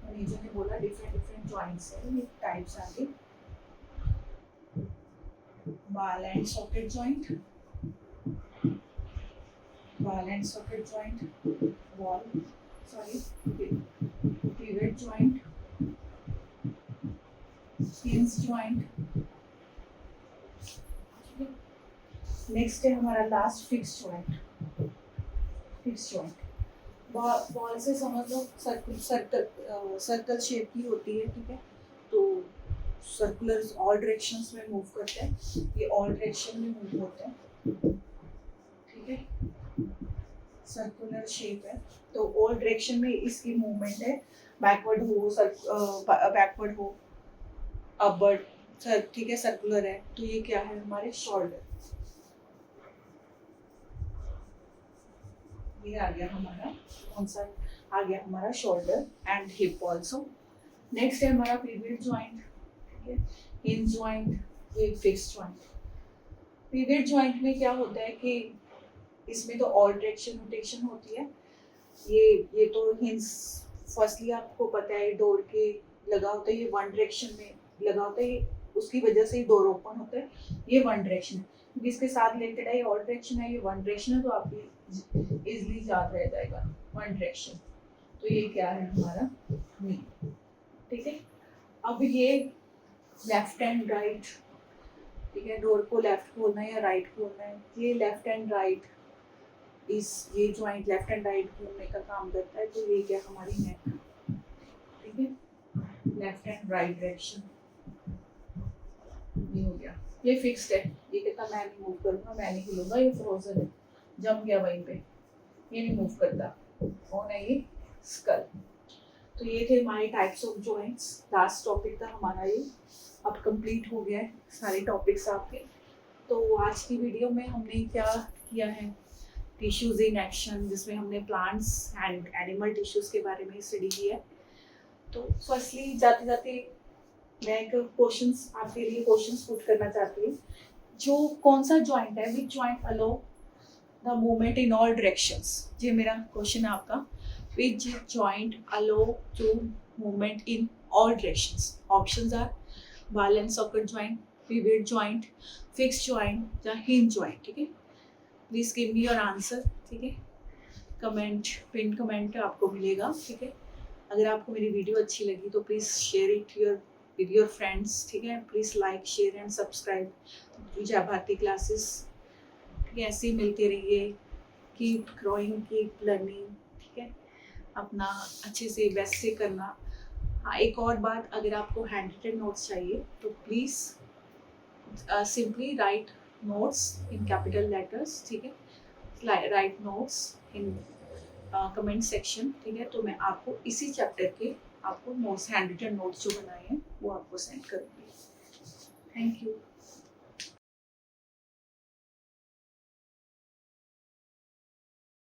मैनेजर ने बोला डिफरेंट जॉइंट्स है, ये टाइप्स आ गए, ball and socket joint, ball and socket joint, pivot joint, hinge joint. Next है हमारा last fix joint. Fix joint ball से समझ लो सर्कल शेप की होती है, ठीक है. तो सर्कुलर ऑल डायरेक्शंस में मूव करते हैं, ये ऑल डायरेक्शन में मूव होते हैं, ठीक है. सर्कुलर शेप है तो ऑल डायरेक्शन में इसकी मूवमेंट है, बैकवर्ड हो अपवर्ड, ठीक है. सर्कुलर है तो ये क्या है हमारे शोल्डर. ये आ गया हमारा कौन सा, आ गया हमारा shoulder and hip also. Next है हमारा पिवट जॉइंट, ठीक है. हिंज जॉइंट, ये फिक्स जॉइंट. पिवट जॉइंट में क्या होता है कि इसमें तो ऑल डायरेक्शन रोटेशन होती है. ये तो हिंज फर्स्टली आपको पता है डोर के लगा होता है, ये वन डायरेक्शन में लगा होता है, ये उसकी वजह से ही डोर ओपन होता है. ये वन डायरेक्शन है क्योंकि इसके साथ रिलेटेड है, ये ऑल डायरेक्शन है, ये वन डायरेक्शन है, तो आपकी इजिली याद रह जाएगा वन डायरेक्शन. तो ये क्या है हमारा नी, ठीक है. अब ये लेफ्ट एंड राइट, ठीक है. डोर को लेफ्ट खोलना है या राइट खोलना है, ये लेफ्ट एंड राइट, ये जॉइंट लेफ्ट एंड राइट घूमने का काम करता है. तो ये क्या हमारी नेक, ठीक है. लेफ्ट एंड राइट डायरेक्शन ये हो गया. ये फिक्स्ड है, ये कहता मैं नहीं मूव करूंगा, मैं नहीं हिलूंगा, ये फ्रोजन है, जम गया वहीं पे, ये नहीं मूव करता. कौन है ये, स्कल. तो ये थे हमारे types of joints. Last topic था हमारा ये, अब कंप्लीट हो गया है सारे टॉपिक्स आपके. तो आज की वीडियो में हमने क्या किया है, टिश्यूज इन एक्शन, जिसमें हमने प्लांट्स एंड एनिमल टिश्यूज के बारे में स्टडी किया है. तो फर्स्टली जाते जाते मैं एक क्वेश्चंस आपके लिए क्वेश्चंस पुट करना चाहती हूँ. जो कौन सा जॉइंट है, which joint allow the movement in all directions. ये मेरा क्वेश्चन है आपका. Which joint allow to movement in all directions. Options are ball and socket joint, pivot joint, fix joint या हिंज जॉइंट, ठीक है. Please give me your answer, ठीक है. Comment, pin comment आपको मिलेगा, ठीक है. अगर आपको मेरी वीडियो अच्छी लगी तो please share it with your friends, ठीक है. Please like share and subscribe जय भारती क्लासेस, ठीक है. ऐसे ही मिलते रहिए. कीप ग्रोइंग, कीप लर्निंग, ठीक है. अपना अच्छे से बेस्ट से करना. हाँ, एक और बात, अगर आपको हैंड रिटन नोट्स चाहिए तो please simply write notes in capital letters, ठीक है. Right notes in comment section, ठीक है. तो मैं आपको इसी चैप्टर के आपको नोट्स, हैंड रिटन नोट्स जो बनाए हैं वो आपको सेंड करूँगी. Thank you.